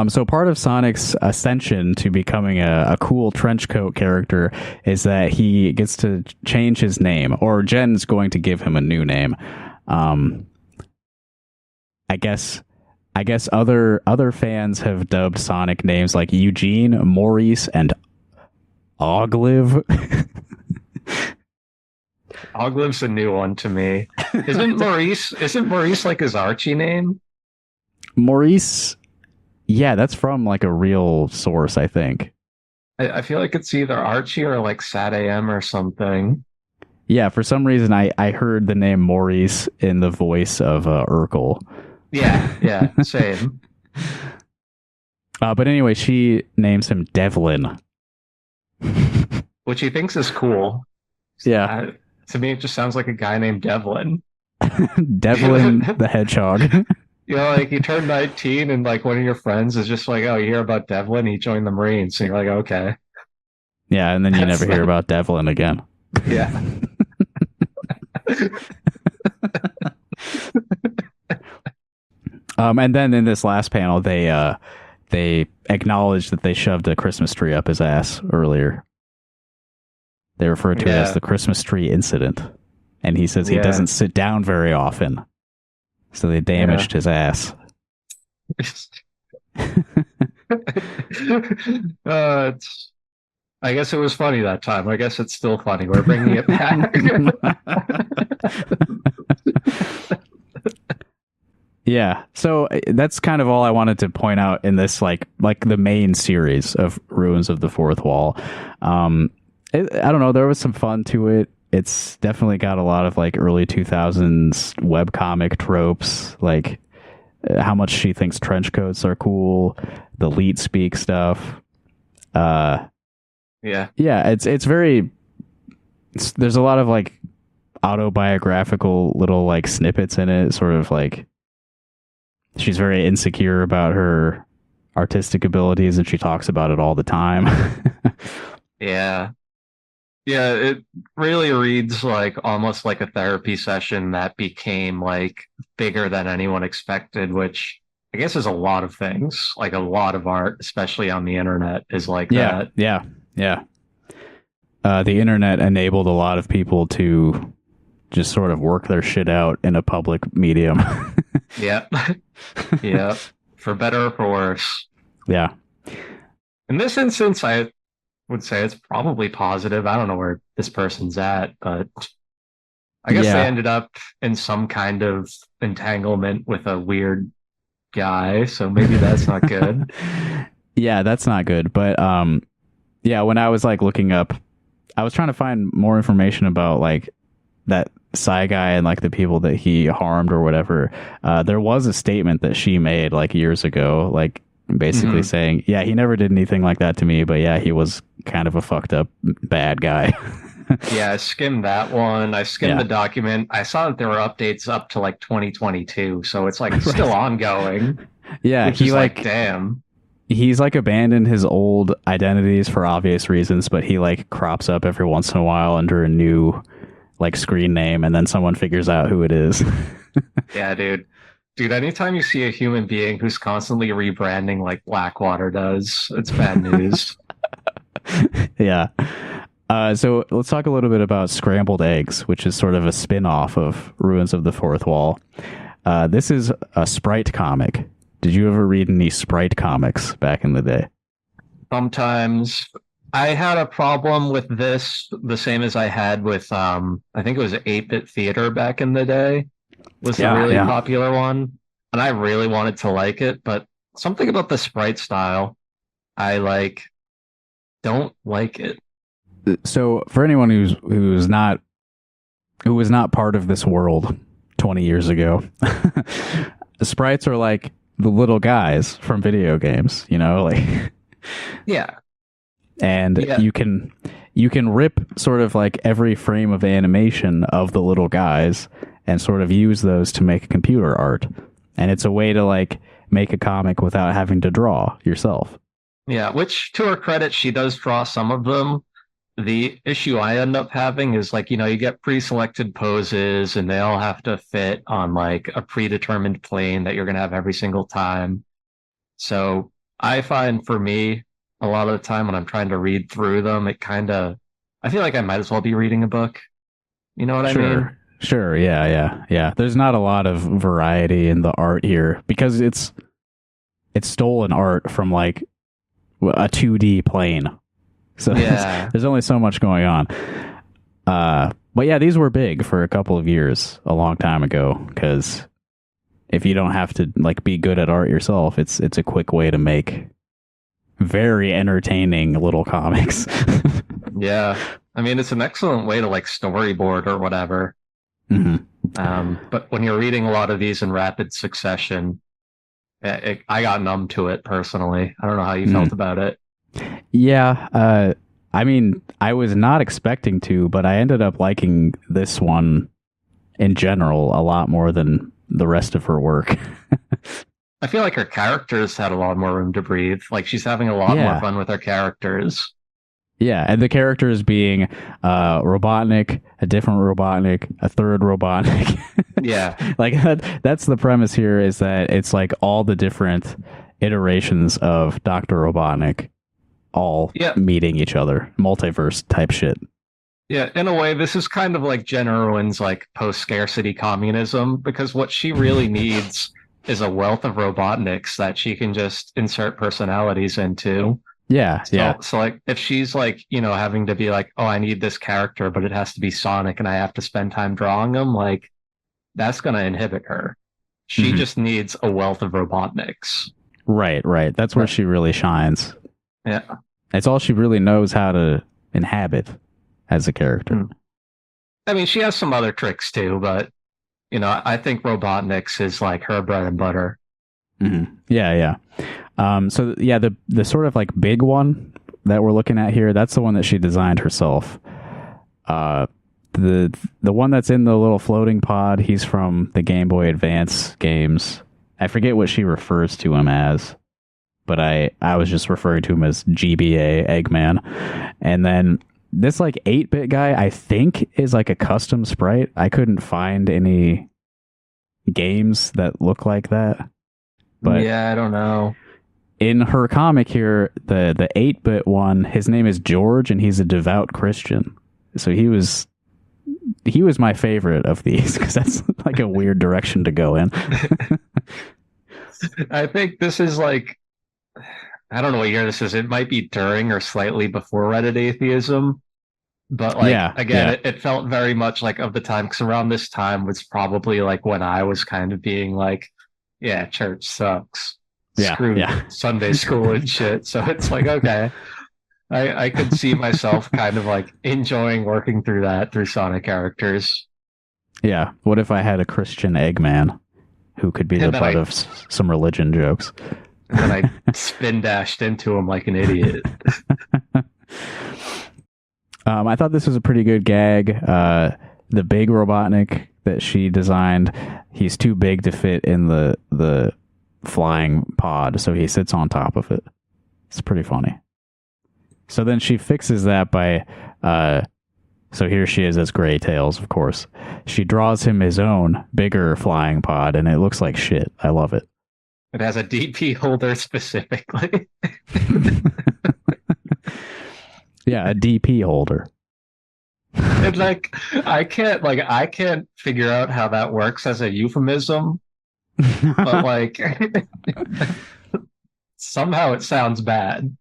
So part of Sonic's ascension to becoming a cool trench coat character is that he gets to change his name, or Jen's going to give him a new name. I guess other fans have dubbed Sonic names like Eugene, Maurice, and Ogliv. Ogliv's a new one to me. Isn't Maurice like his Archie name? Maurice, yeah, that's from like a real source, I think. I feel like it's either Archie or like Sad AM or something. Yeah, for some reason I heard the name Maurice in the voice of Urkel. Yeah, same. But anyway, she names him Devlin. Which he thinks is cool. Yeah. To me, it just sounds like a guy named Devlin. Devlin the Hedgehog. Like you turn 19 and like one of your friends is just like, oh, you hear about Devlin? He joined the Marines. And you're like, okay. Yeah, and then you never hear about Devlin again. Yeah. And then in this last panel, they acknowledge that they shoved a Christmas tree up his ass earlier. They refer to it as the Christmas tree incident. And he says he doesn't sit down very often. So they damaged his ass. I guess it was funny that time. I guess it's still funny. We're bringing it back. Yeah. So that's kind of all I wanted to point out in this, like the main series of Ruins of the Fourth Wall. I don't know. There was some fun to it. It's definitely got a lot of like early 2000s webcomic tropes, like how much she thinks trench coats are cool, the leet speak stuff. Yeah, it's very. There's a lot of like autobiographical little like snippets in it, sort of like she's very insecure about her artistic abilities, and she talks about it all the time. Yeah, it really reads like almost like a therapy session that became like bigger than anyone expected, which I guess is a lot of things. Like a lot of art, especially on the internet, is like that. Yeah. The internet enabled a lot of people to just sort of work their shit out in a public medium. Yeah. For better or for worse. Yeah. In this instance, I would say it's probably positive. I don't know where this person's at, but I guess they ended up in some kind of entanglement with a weird guy, so maybe that's not good. Yeah, that's not good. But when I was like looking up, I was trying to find more information about like that Psy guy and like the people that he harmed or whatever. There was a statement that she made like years ago, like basically saying, yeah, he never did anything like that to me, but yeah, he was kind of a fucked up bad guy. Yeah, I skimmed that one. I skimmed Yeah. the document. I saw that there were updates up to like 2022, so it's like still Right. ongoing, Yeah, which is like, damn. he's like abandoned his old identities for obvious reasons, but he like crops up every once in a while under a new like screen name, and then someone figures out who it is. Yeah, dude. Dude, anytime you see a human being who's constantly rebranding like Blackwater does, it's bad news. Yeah. So let's talk a little bit about Scrambled Eggs, which is sort of a spin-off of Ruins of the Fourth Wall. This is a Sprite comic. Did you ever read any Sprite comics back in the day? Sometimes I had a problem with this the same as I had with I think it was 8-bit theater back in the day was the Yeah, really yeah. popular one. And I really wanted to like it, but something about the sprite style, I like don't like it. So for anyone who was not part of this world 20 years ago, sprites are like the little guys from video games, you know, like Yeah. and Yeah. you can rip sort of like every frame of animation of the little guys and sort of use those to make computer art. And it's a way to like make a comic without having to draw yourself. Yeah, which to her credit, she does draw some of them. The issue I end up having is like, you get pre-selected poses and they all have to fit on like a predetermined plane that you're going to have every single time. So I find for me, a lot of the time when I'm trying to read through them, I feel like I might as well be reading a book. You know what I mean? Sure. Yeah. There's not a lot of variety in the art here because it's stolen art from like a 2D plane. So Yeah. there's only so much going on. But yeah, these were big for a couple of years, a long time ago, because if you don't have to like be good at art yourself, it's a quick way to make very entertaining little comics. Yeah. I mean, it's an excellent way to like storyboard or whatever. But when you're reading a lot of these in rapid succession, I got numb to it personally. I don't know how you felt about it. Yeah, I mean, I was not expecting to, but I ended up liking this one in general a lot more than the rest of her work. I feel like her characters had a lot more room to breathe. Like she's having a lot more fun with her characters. Yeah, and the characters being Robotnik, a different Robotnik, a third Robotnik. Yeah. Like that's the premise here is that it's like all the different iterations of Dr. Robotnik all meeting each other. Multiverse type shit. Yeah, in a way, this is kind of like Jen Irwin's like post-scarcity communism, because what she really needs is a wealth of Robotniks that she can just insert personalities into. Yeah. So like if she's like, having to be like, oh, I need this character, but it has to be Sonic and I have to spend time drawing them, like that's going to inhibit her. She just needs a wealth of Robotniks. Right. That's where she really shines. Yeah. It's all she really knows how to inhabit as a character. I mean, she has some other tricks too, but I think Robotniks is like her bread and butter. Yeah. So yeah, the sort of like big one that we're looking at here, that's the one that she designed herself. The one that's in the little floating pod, he's from the Game Boy Advance games. I forget what she refers to him as, but I was just referring to him as GBA Eggman. And then this like 8-bit guy, I think is like a custom sprite. I couldn't find any games that look like that. But yeah, I don't know. In her comic here, the 8-bit one, his name is George and he's a devout Christian. So he was my favorite of these because that's like a weird direction to go in. I think this is like, I don't know what year this is. It might be during or slightly before Reddit atheism. But like, It felt very much like of the time, because around this time was probably like when I was kind of being like, yeah, church sucks. Screw Sunday school and shit. So it's like, okay, I could see myself kind of like enjoying working through that through Sonic characters. Yeah. What if I had a Christian Eggman who could be the butt of some religion jokes? And then I spin dashed into him like an idiot. I thought this was a pretty good gag. The big Robotnik that she designed, he's too big to fit in the flying pod, so he sits on top of it. It's pretty funny. So then she fixes that by, so here she is as Gray Tails, of course. She draws him his own bigger flying pod, and it looks like shit. I love it. It has a DP holder specifically. Yeah, a DP holder. And like, I can't figure out how that works as a euphemism, but like, somehow it sounds bad.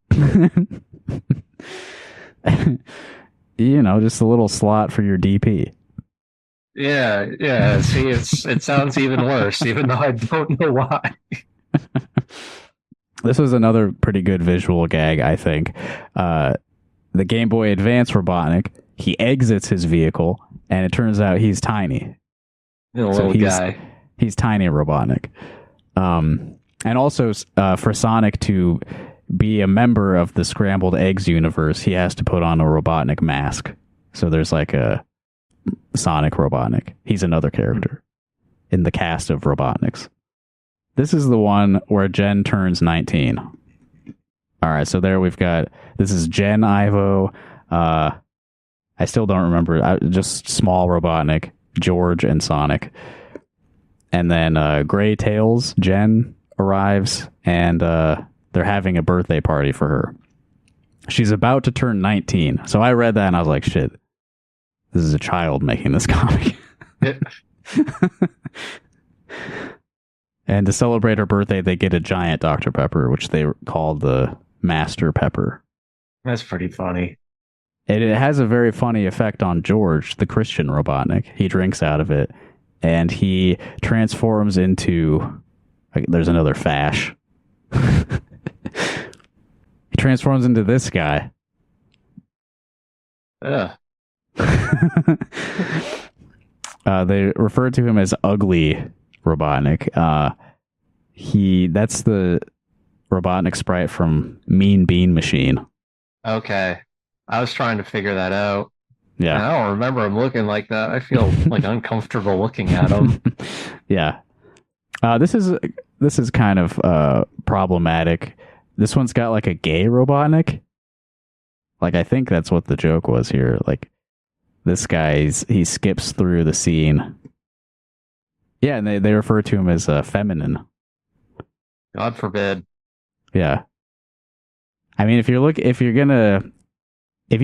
You know, just a little slot for your DP. Yeah. See, it sounds even worse, even though I don't know why. This was another pretty good visual gag, I think. The Game Boy Advance Robotnik, he exits his vehicle, and it turns out he's tiny. Little guy. He's tiny Robotnik. And also, for Sonic to be a member of the Scrambled Eggs universe, he has to put on a Robotnik mask. So there's like a Sonic Robotnik. He's another character in the cast of Robotniks. This is the one where Jen turns 19. All right, so there we've got, this is Jen Ivo. I still don't remember, just small Robotnik, George, and Sonic. And then Gray Tails, Jen, arrives, and they're having a birthday party for her. She's about to turn 19. So I read that and I was like, shit, this is a child making this comic. And to celebrate her birthday, they get a giant Dr. Pepper, which they call the Master Pepper. That's pretty funny. And it has a very funny effect on George, the Christian Robotnik. He drinks out of it, and he transforms into... There's another Fash. He transforms into this guy. Ugh. They refer to him as Ugly Robotnik. That's the Robotnik sprite from Mean Bean Machine. Okay. I was trying to figure that out. Yeah. And I don't remember him looking like that. I feel like uncomfortable looking at him. Yeah. This is kind of problematic. This one's got like a gay Robotnik. Like, I think that's what the joke was here. Like, this guy, he skips through the scene. Yeah, and they refer to him as feminine. God forbid. Yeah. I mean, if you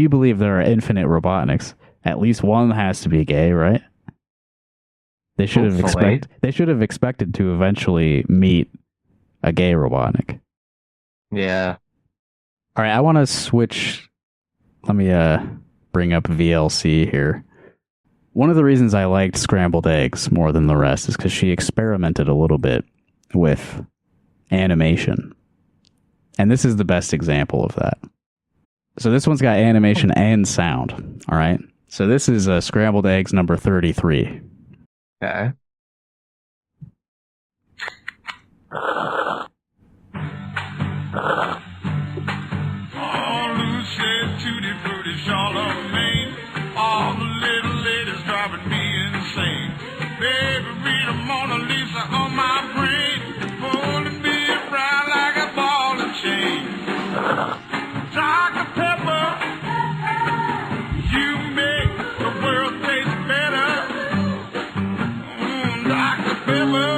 believe there are infinite Robotniks, at least one has to be gay, right? They should have expected to eventually meet a gay Robotnik. Yeah. All right, I want to switch. Let me bring up VLC here. One of the reasons I liked Scrambled Eggs more than the rest is because she experimented a little bit with animation. And this is the best example of that. So this one's got animation and sound. All right. So this is Scrambled Eggs number 33. Okay. All Lucy, Tutti Frutti, Charlemagne, all the little ladies driving me insane. Baby, read a Mona Lisa on my brain, pulling me around like a ball and chain. Dr. Pepper, you make the world taste better. Dr. Pepper,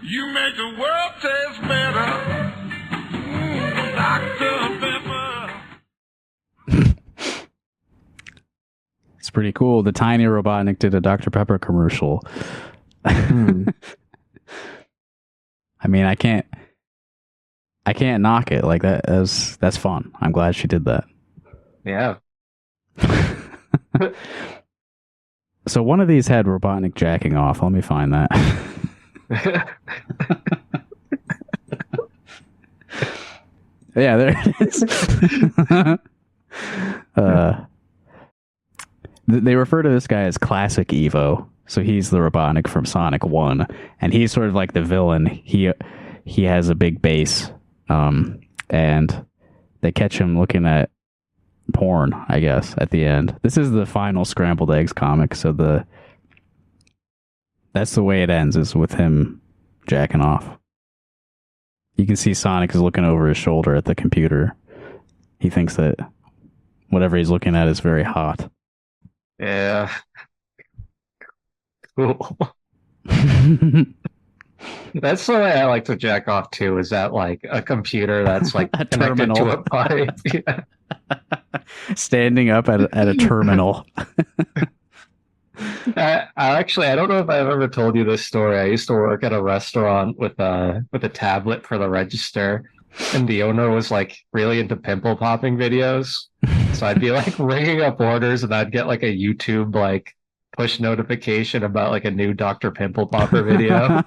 you make the world taste better. Dr. Pepper. It's pretty cool. The tiny Robotnik did a Dr. Pepper commercial. I mean, I can't knock it. Like that's fun. I'm glad she did that. Yeah. So one of these had Robotnik jacking off. Let me find that. Yeah, there it is. They refer to this guy as Classic Evo. So he's the Robotnik from Sonic 1. And he's sort of like the villain. He has a big bass. And they catch him looking at porn, I guess, at the end. This is the final Scrambled Eggs comic, so that's the way it ends, is with him jacking off. You can see Sonic is looking over his shoulder at the computer. He thinks that whatever he's looking at is very hot. Yeah. Cool. That's the way I like to jack off too, is that like a computer that's like A connected terminal. to a pipe. Yeah. Standing up at a terminal. I don't know if I've ever told you this story. I used to work at a restaurant with a tablet for the register, and the owner was like really into pimple popping videos. So I'd be like ringing up orders, and I'd get like a YouTube like push notification about like a new Dr. Pimple Popper video.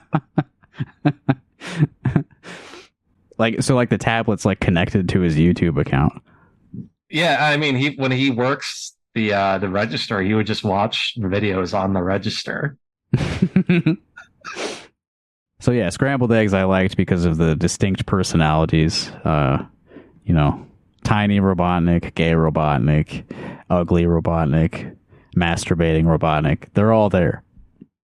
Like the tablet's like connected to his YouTube account. Yeah, I mean, when he works the register, he would just watch videos on the register. So yeah, Scrambled Eggs I liked because of the distinct personalities. Tiny Robotnik, gay Robotnik, ugly Robotnik, masturbating Robotnik. They're all there.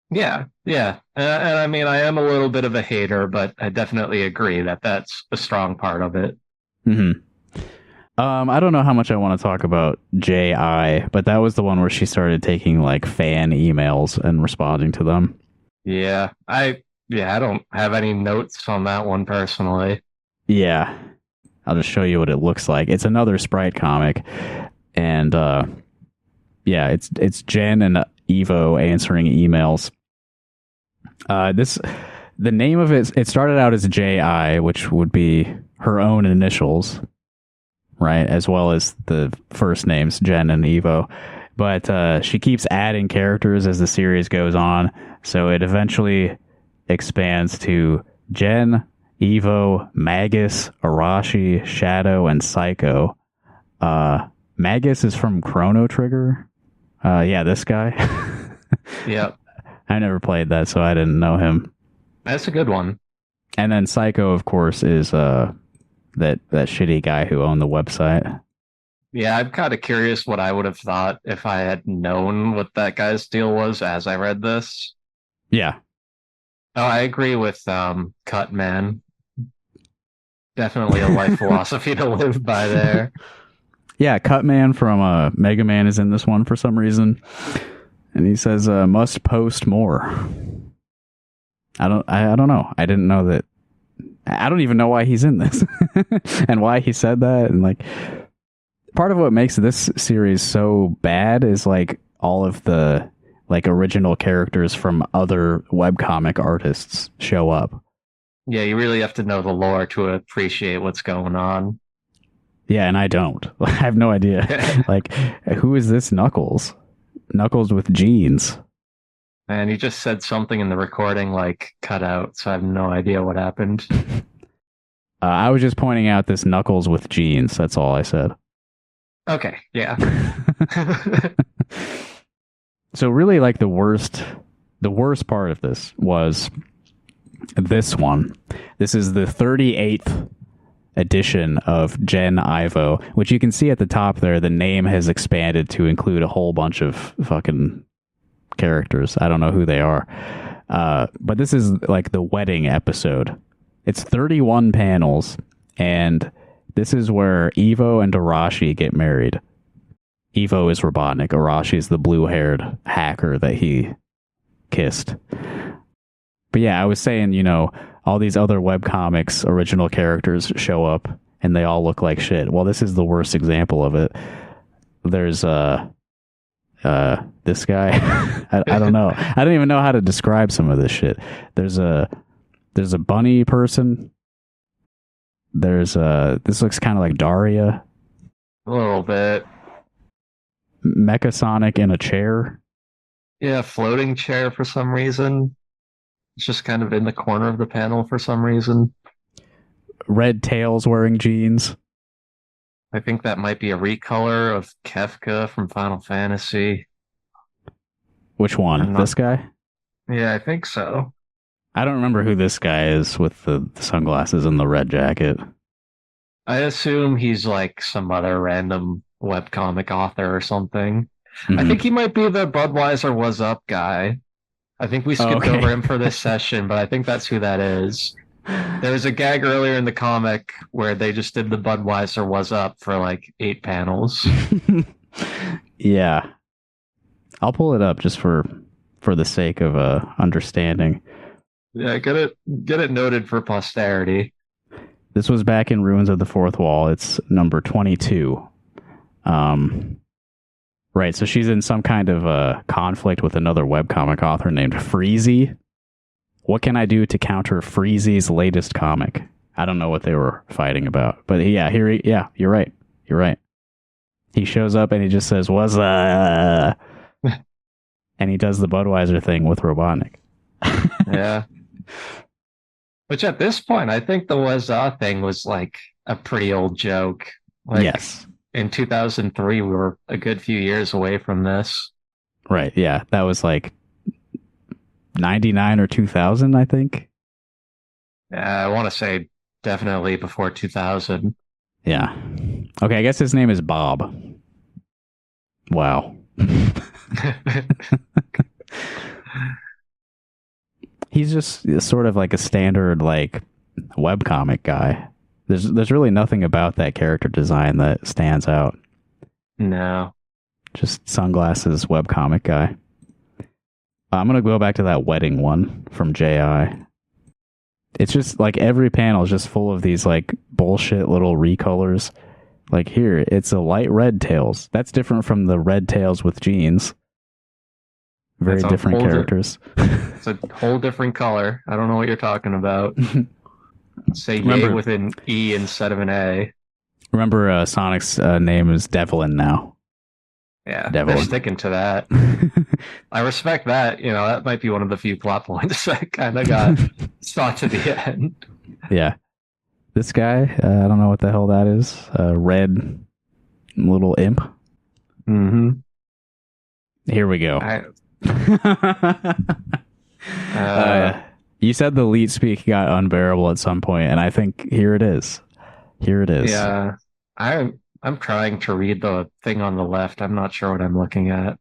Yeah. And I mean, I am a little bit of a hater, but I definitely agree that that's a strong part of it. Mm-hmm. I don't know how much I want to talk about J.I., but that was the one where she started taking like fan emails and responding to them. Yeah, I don't have any notes on that one personally. Yeah. I'll just show you what it looks like. It's another Sprite comic, and it's Jen and Evo answering emails. The name of it started out as J.I., which would be her own initials, right, as well as the first names, Jen and Evo. But she keeps adding characters as the series goes on, so it eventually expands to Jen, Evo, Magus, Arashi, Shadow, and Psycho. Magus is from Chrono Trigger. This guy. Yep. I never played that, so I didn't know him. That's a good one. And then Psycho, of course, is that shitty guy who owned the website. Yeah, I'm kind of curious what I would have thought if I had known what that guy's deal was as I read this. Yeah. Oh, I agree with Cut Man. Definitely a life philosophy to live by there. Yeah, Cutman from Mega Man is in this one for some reason. And he says, must post more. I don't know. I didn't know that. I don't even know why he's in this and why he said that. And like, part of what makes this series so bad is like all of the like original characters from other webcomic artists show up. Yeah, you really have to know the lore to appreciate what's going on. Yeah, and I don't. I have no idea. Like, who is this Knuckles? Knuckles with jeans. And he just said something in the recording like cut out, so I have no idea what happened. I was just pointing out this Knuckles with jeans. That's all I said. Okay, yeah. So really, like the worst part of this was this one. This is the 38th edition of Gen Ivo, which you can see at the top there. The name has expanded to include a whole bunch of fucking characters. I don't know who they are. But this is like the wedding episode. It's 31 panels, and this is where Evo and Arashi get married. Evo is Robotnik. Arashi is the blue-haired hacker that he kissed. But yeah, I was saying, all these other webcomics original characters show up, and they all look like shit. Well, this is the worst example of it. There's this guy. I don't know. I don't even know how to describe some of this shit. There's a bunny person. This looks kind of like Daria. A little bit. Mecha Sonic in a chair. Yeah, floating chair for some reason. It's just kind of in the corner of the panel for some reason. Red Tails wearing jeans. I think that might be a recolor of Kefka from Final Fantasy. Which one? This guy? Yeah, I think so. I don't remember who this guy is with the sunglasses and the red jacket. I assume he's like some other random webcomic author or something. I Mhm. think he might be the Budweiser was up guy. I think we skipped Okay. over him for this session, but I think that's who that is. There was a gag earlier in the comic where they just did the Budweiser was up for like 8 panels. Yeah, I'll pull it up just for the sake of understanding. Yeah, get it noted for posterity. This was back in Ruins of the Fourth Wall. It's number 22. Right, so she's in some kind of conflict with another webcomic author named Freezy. What can I do to counter Freezy's latest comic? I don't know what they were fighting about, but yeah, you're right. You're right. He shows up and he just says, "What's up?" And he does the Budweiser thing with Robotnik. Yeah. Which at this point, I think the was thing was like a pretty old joke. Like, Yes. in 2003, we were a good few years away from this. Right, yeah. That was like 99 or 2000, I think. I want to say definitely before 2000. Yeah. Okay, I guess his name is Bob. Wow. He's just sort of like a standard like webcomic guy. There's really nothing about that character design that stands out. No. Just sunglasses webcomic guy. I'm gonna go back to that wedding one from JI. It's just like every panel is just full of these like bullshit little recolors. Like here, it's a light red tails. That's different from the red tails with jeans. Very It's a different whole characters. It's a whole different color. I don't know what you're talking about. Say Remember- yay with an E instead of an A. Remember, Sonic's name is Devlin now. Yeah, Devil. they're sticking to that. I respect that. You know, that might be one of the few plot points that kind of got thought to the end. Yeah. This guy, I don't know what the hell that is. Red little imp. Mm-hmm. Here we go. Uh, You said the lead speak got unbearable at some point, and I think here it is. Here it is. yeah, I'm trying to read the thing on the left. I'm not sure what I'm looking at.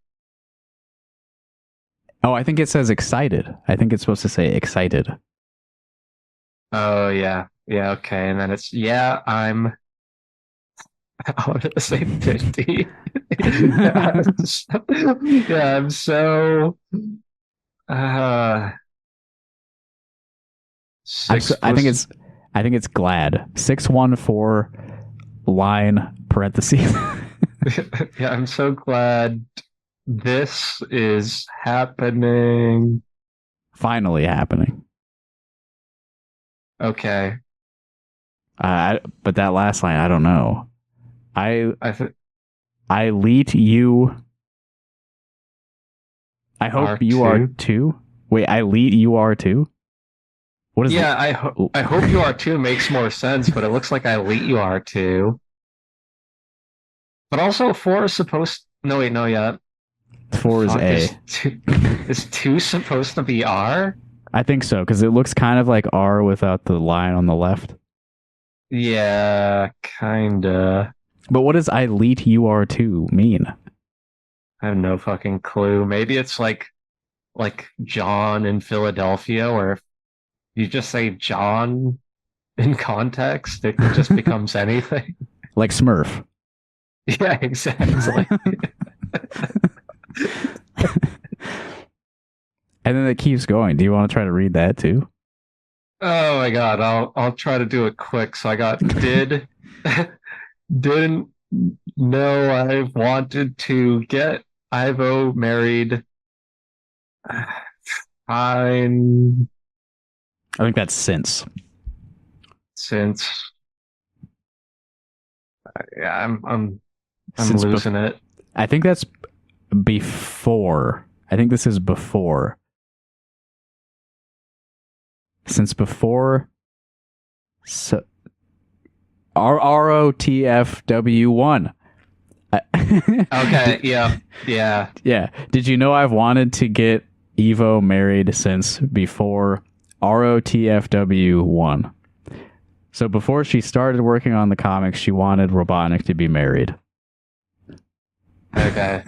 Oh, I think it says excited. I think it's supposed to say excited. Oh yeah, yeah, okay, and then it's I'm. I wanted to say 50. Yeah, I'm so. I think it's glad. 614 line parentheses. Yeah, I'm so glad this is happening. Finally happening. Okay. But that last line, I don't know. I lead you. I hope you are too. Wait, I lead you are too. What is it? I hope you are too makes more sense, but it looks like I lead you are too. But also 4 is supposed. No wait, no yeah. 4 is Fuck, A. Is 2 supposed to be R? I think so because it looks kind of like R without the line on the left. Yeah, kinda. But what does I lead you are too mean? I have no fucking clue. Maybe it's like John in Philadelphia, where if you just say John in context, it just becomes anything. Like Smurf. Yeah, exactly. And then it keeps going. Do you want to try to read that too? Oh my god, I'll try to do it quick. So I got didn't know I wanted to get Ivo married. Fine. I think that's since. Yeah, I'm Since losing it. I think that's before. I think this is before. Since before. So, ROTFW1. Okay, yeah. Yeah. Did you know I've wanted to get Evo married since before ROTFW1? So before she started working on the comics, she wanted Robotnik to be married. Okay.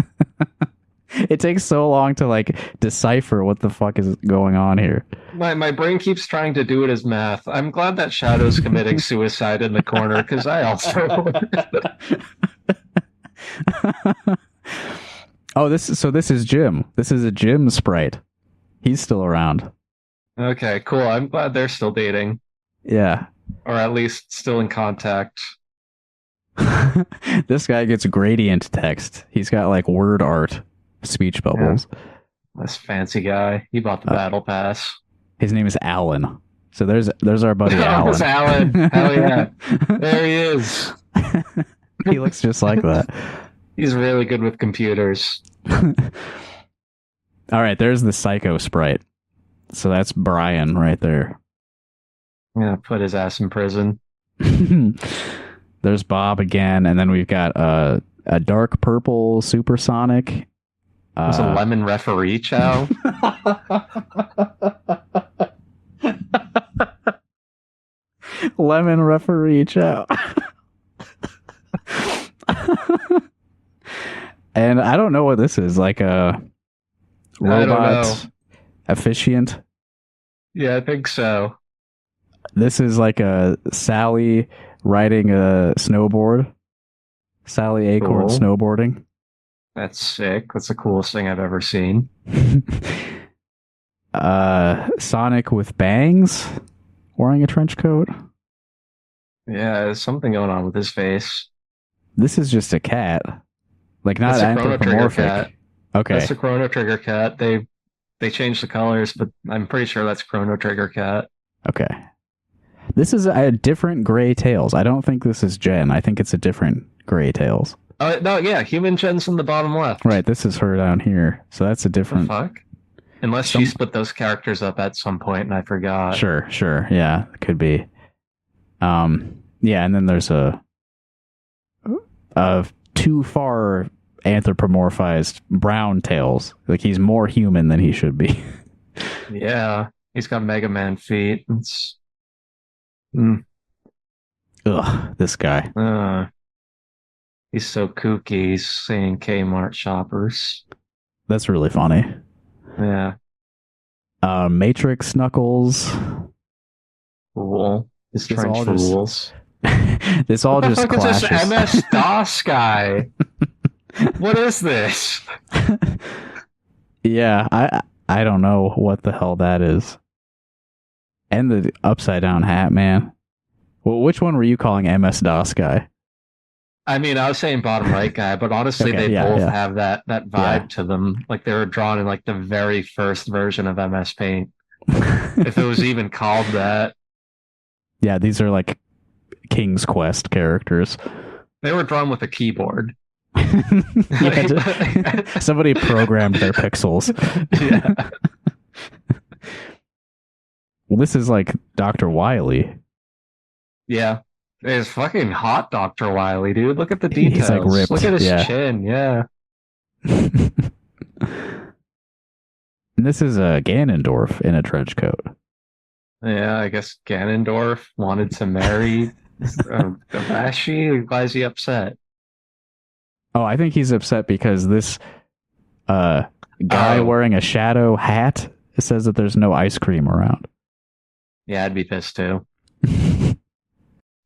It takes so long to like decipher what the fuck is going on here. My brain keeps trying to do it as math. I'm glad that Shadow's committing suicide in the corner because I also. Oh, this is Jim. This is a Jim sprite. He's still around. Okay, cool. I'm glad they're still dating, Yeah. or at least still in contact. This guy gets gradient text. He's got like word art, speech bubbles. This fancy guy. He bought the battle pass. His name is Alan. So there's our buddy Alan. It's Alan. Hell yeah. There he is. He looks just like that. He's really good with computers. All right, there's the psycho sprite. So that's Brian right there. I'm gonna put his ass in prison. There's Bob again, and then we've got a dark purple supersonic. There's a lemon referee chow. Lemon referee chow. And I don't know what this is, like a robot efficient. Yeah, I think so. This is like a Sally riding a snowboard. Sally Acorn Cool. snowboarding. That's sick. That's the coolest thing I've ever seen. Sonic with bangs, wearing a trench coat. Yeah, there's something going on with his face. This is just a cat, like not That's a Chrono Trigger anthropomorphic. cat. Okay, That's the Chrono Trigger cat. They changed the colors, but I'm pretty sure that's Chrono Trigger cat. okay. This is a different Gray Tails. I don't think this is Jen. I think it's a different Gray Tails. Oh no, yeah, Human Gen's in the bottom left. Right, this is her down here. So that's a The different. fuck? Unless she split those characters up at some point and I forgot. Sure. Yeah, it could be. Yeah, and then there's a too far anthropomorphized Brown Tails. Like he's more human than he should be. Yeah, he's got Mega Man feet. It's Ugh, this guy. he's so kooky. He's saying Kmart shoppers. That's really funny. Yeah, Matrix Knuckles. cool. His It's trench all just rules. This all What the just fuck is this clashes. MS DOS guy? What is this? Yeah, I don't know what the hell that is. And the upside down hat, man. Well, which one were you calling MS DOS guy? I mean, I was saying bottom right guy, but honestly, Okay, they yeah, both yeah. have that vibe Yeah. to them. Like they were drawn in like the very first version of MS Paint, if it was even called that. Yeah, these are like King's Quest characters. They were drawn with a keyboard. Yeah, somebody programmed their pixels. Yeah. Well, this is like Dr. Wily. Yeah. It's fucking hot, Dr. Wily, dude. Look at the details. He's like ripped. Look at his Yeah. chin. Yeah. And this is Ganondorf in a trench coat. Yeah, I guess Ganondorf wanted to marry Ashi. Why is he upset? Oh, I think he's upset because this guy Oh. wearing a shadow hat says that there's no ice cream around. Yeah, I'd be pissed too.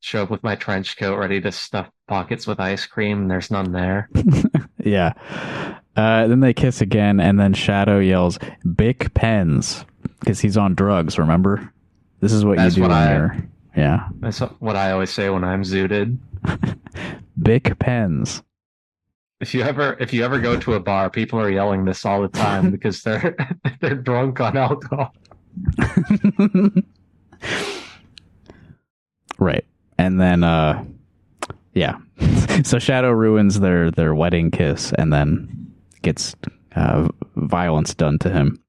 Show up with my trench coat ready to stuff pockets with ice cream, and there's none there. Yeah. Then they kiss again, and then Shadow yells, "Bic pens," because he's on drugs, remember? This is what That's you do what when I- you're... Yeah. That's what I always say when I'm zooted. Bic pens. If you ever go to a bar, people are yelling this all the time because they're drunk on alcohol. Right. And then, yeah. So Shadow ruins their wedding kiss and then gets violence done to him.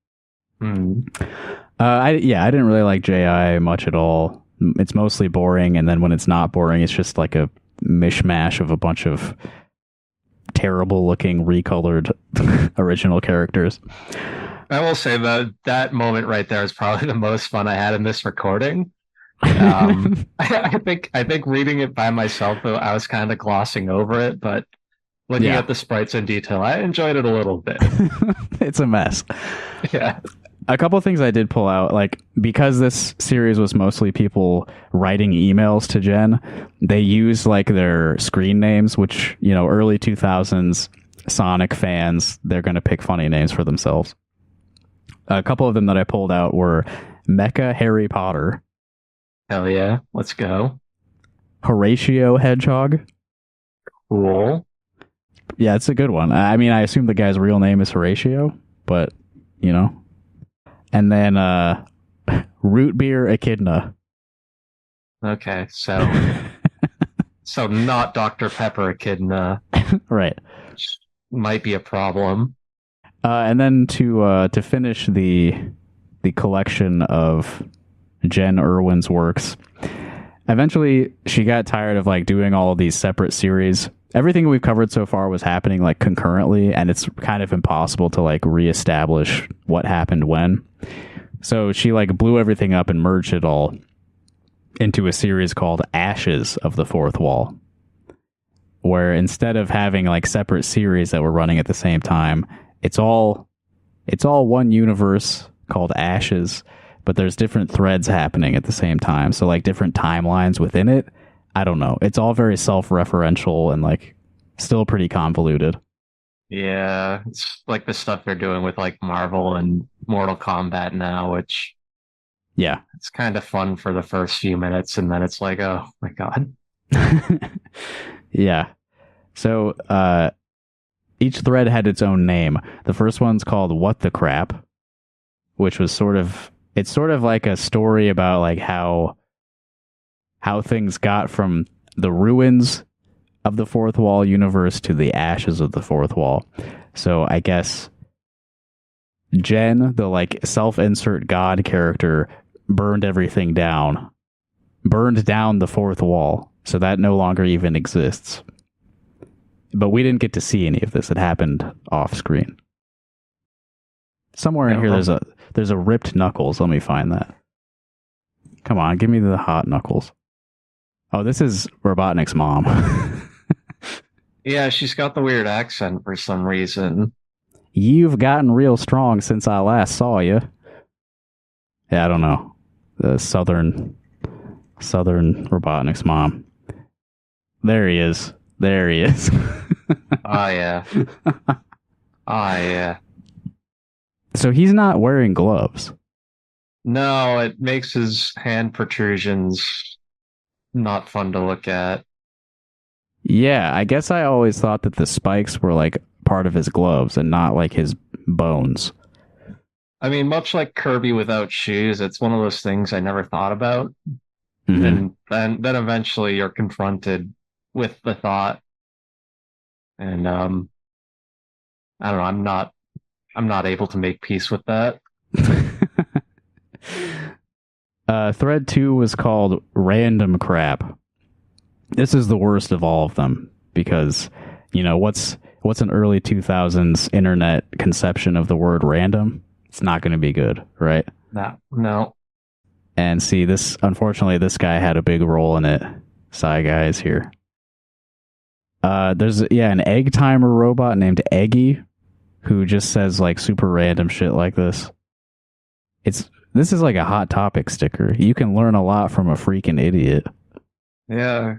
I didn't really like J.I. much at all. It's mostly boring, and then when it's not boring, it's just like a mishmash of a bunch of terrible-looking, recolored original characters. I will say that moment right there is probably the most fun I had in this recording. I think reading it by myself, though, I was kind of glossing over it, but Looking Yeah. at the sprites in detail, I enjoyed it a little bit. It's a mess. Yeah. A couple of things I did pull out, like, because this series was mostly people writing emails to Jen, they used like their screen names, which, you know, early 2000s Sonic fans, they're going to pick funny names for themselves. A couple of them that I pulled out were Mecha Harry Potter, Hell yeah. Let's go. Horatio Hedgehog. Cool. Yeah, it's a good one. I mean, I assume the guy's real name is Horatio, but, you know. And then Root Beer Echidna. Okay, so not Dr. Pepper Echidna, Right. which might be a problem. And then to finish the collection of Jen Irwin's works, eventually she got tired of like doing all of these separate series. Everything we've covered so far was happening like concurrently, and it's kind of impossible to like reestablish what happened when. So she like blew everything up and merged it all into a series called Ashes of the Fourth Wall, where instead of having like separate series that were running at the same time, it's all one universe called Ashes, but there's different threads happening at the same time. So like different timelines within it. I don't know. It's all very self-referential and like still pretty convoluted. Yeah, it's like the stuff they're doing with like Marvel and Mortal Kombat now, which Yeah. it's kind of fun for the first few minutes, and then it's like, oh my God. Yeah. So each thread had its own name. The first one's called What the Crap, which was sort of like a story about like how things got from the ruins of the Fourth Wall universe to the ashes of the Fourth Wall. So I guess Jen, the like self-insert God character, burned everything down. Burned down the Fourth Wall. So that no longer even exists. But we didn't get to see any of this. It happened off screen. Somewhere in here there's a ripped Knuckles. Let me find that. Come on, give me the hot Knuckles. Oh, this is Robotnik's mom. Yeah, she's got the weird accent for some reason. You've gotten real strong since I last saw you. Yeah, I don't know. The southern Robotnik's mom. There he is. Oh, yeah. Oh, yeah. So he's not wearing gloves. No, it makes his hand protrusions not fun to look at. Yeah, I guess I always thought that the spikes were like part of his gloves and not like his bones. I mean, much like Kirby without shoes, it's one of those things I never thought about. Mhm. And then eventually you're confronted with the thought. And I don't know, I'm not able to make peace with that. Thread 2 was called Random Crap. This is the worst of all of them because, you know, what's an early 2000s internet conception of the word random? It's not going to be good, right? No. And see, unfortunately, this guy had a big role in it. Sigh guys here. There's an egg timer robot named Eggy who just says like super random shit like this. This is like a Hot Topic sticker. You can learn a lot from a freaking idiot. Yeah.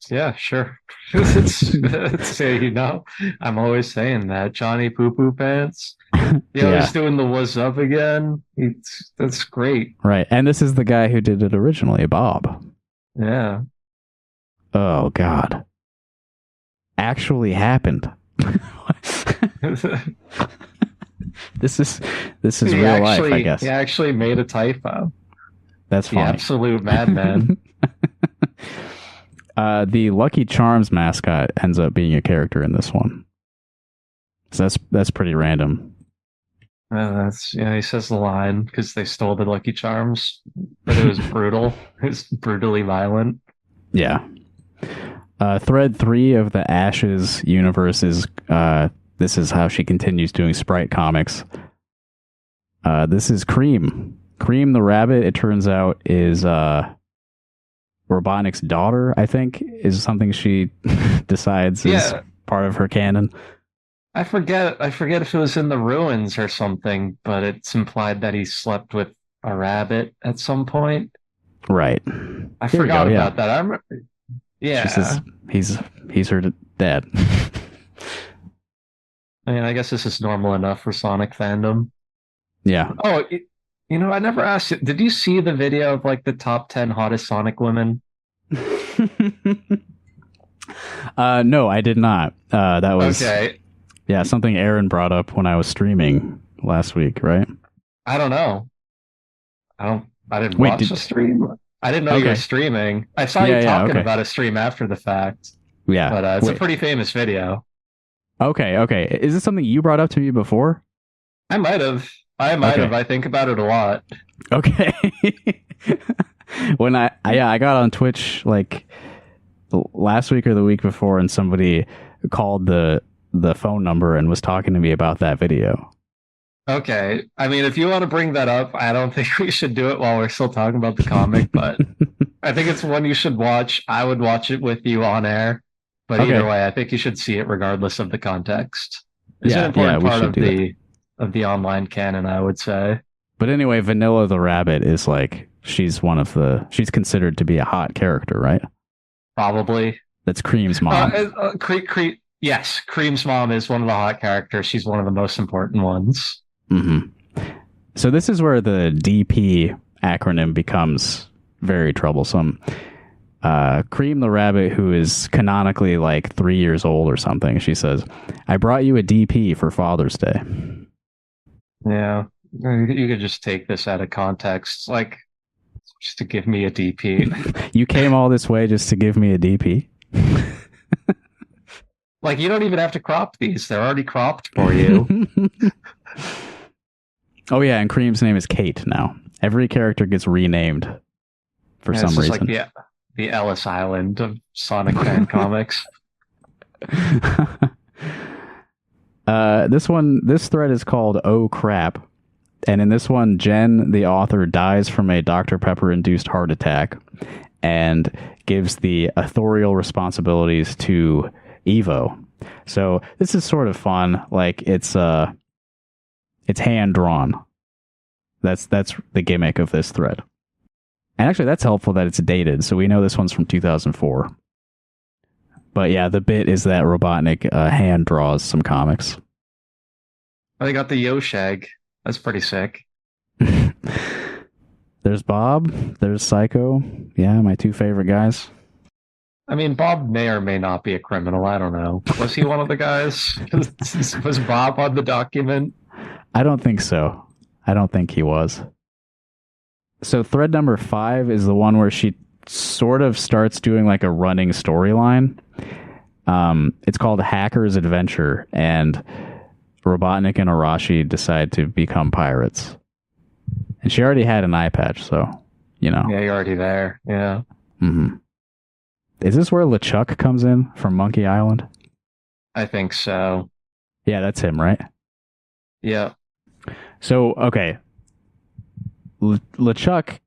Yeah, sure. You know, I'm always saying that. Johnny Poo Poo Pants. He's doing the what's up again. That's great. Right. And this is the guy who did it originally, Bob. Yeah. Oh, God. Actually happened. This is real life, I guess. He actually made a typo. That's funny. The absolute madman. The Lucky Charms mascot ends up being a character in this one. So that's pretty random. He says the line because they stole the Lucky Charms, but it was brutal. It was brutally violent. Yeah. Thread 3 of the Ashes universe is this is how she continues doing sprite comics. This is Cream. Cream the rabbit, it turns out, is Robotnik's daughter, I think, is something she decides is part of her canon. I forget if it was in the ruins or something, but it's implied that he slept with a rabbit at some point. Right. I Here we forgot go, yeah. about that. I remember, yeah. She says he's her dad. I mean, I guess this is normal enough for Sonic fandom. Yeah. Oh, I never asked you. Did you see the video of like the top 10 hottest Sonic women? No, I did not. That was Okay. Yeah, something Aaron brought up when I was streaming last week, right? I don't know. I didn't Wait, watch the stream. I didn't know you were Okay. streaming. I saw you talking okay. about a stream after the fact, Yeah. but it's a Wait. pretty famous video. Okay. Is this something you brought up to me before? I might have. I think about it a lot. Okay. When I got on Twitch like last week or the week before, and somebody called the phone number and was talking to me about that video. Okay. I mean, if you want to bring that up, I don't think we should do it while we're still talking about the comic, but I think it's one you should watch. I would watch it with you on air, but Okay. either way, I think you should see it regardless of the context. It's Yeah, an important we part should of do the online canon, I would say. But anyway, Vanilla the Rabbit is like she's considered to be a hot character, right? Probably. That's Cream's mom. Yes, Cream's mom is one of the hot characters. She's one of the most important ones. Mm-hmm. So this is where the DP acronym becomes very troublesome. Cream the Rabbit, who is canonically like 3 years old or something, she says, "I brought you a DP for Father's Day." Yeah, you could just take this out of context, like just to give me a DP. You came all this way just to give me a DP? Like, you don't even have to crop these. They're already cropped for you. Oh, yeah, and Cream's name is Kate now. Every character gets renamed for Yeah, some this is reason. like the Ellis Island of Sonic fan comics. This thread is called "Oh Crap," and in this one, Jen, the author, dies from a Dr. Pepper-induced heart attack and gives the authorial responsibilities to Evo. So this is sort of fun. Like it's hand drawn. That's the gimmick of this thread. And actually, that's helpful that it's dated, so we know this one's from 2004. But yeah, the bit is that Robotnik hand draws some comics. They got the Yoshag. That's pretty sick. There's Bob. There's Psycho. Yeah, my two favorite guys. I mean, Bob may or may not be a criminal. I don't know. Was he one of the guys? Was Bob on the document? I don't think so. I don't think he was. So thread number 5 is the one where she sort of starts doing like a running storyline. It's called Hacker's Adventure, and Robotnik and Arashi decide to become pirates. And she already had an eye patch, so, you know. Yeah, you're already there. Yeah. Mm-hmm. Is this where LeChuck comes in from Monkey Island? I think so. Yeah, that's him, right? Yeah. So, okay. LeChuck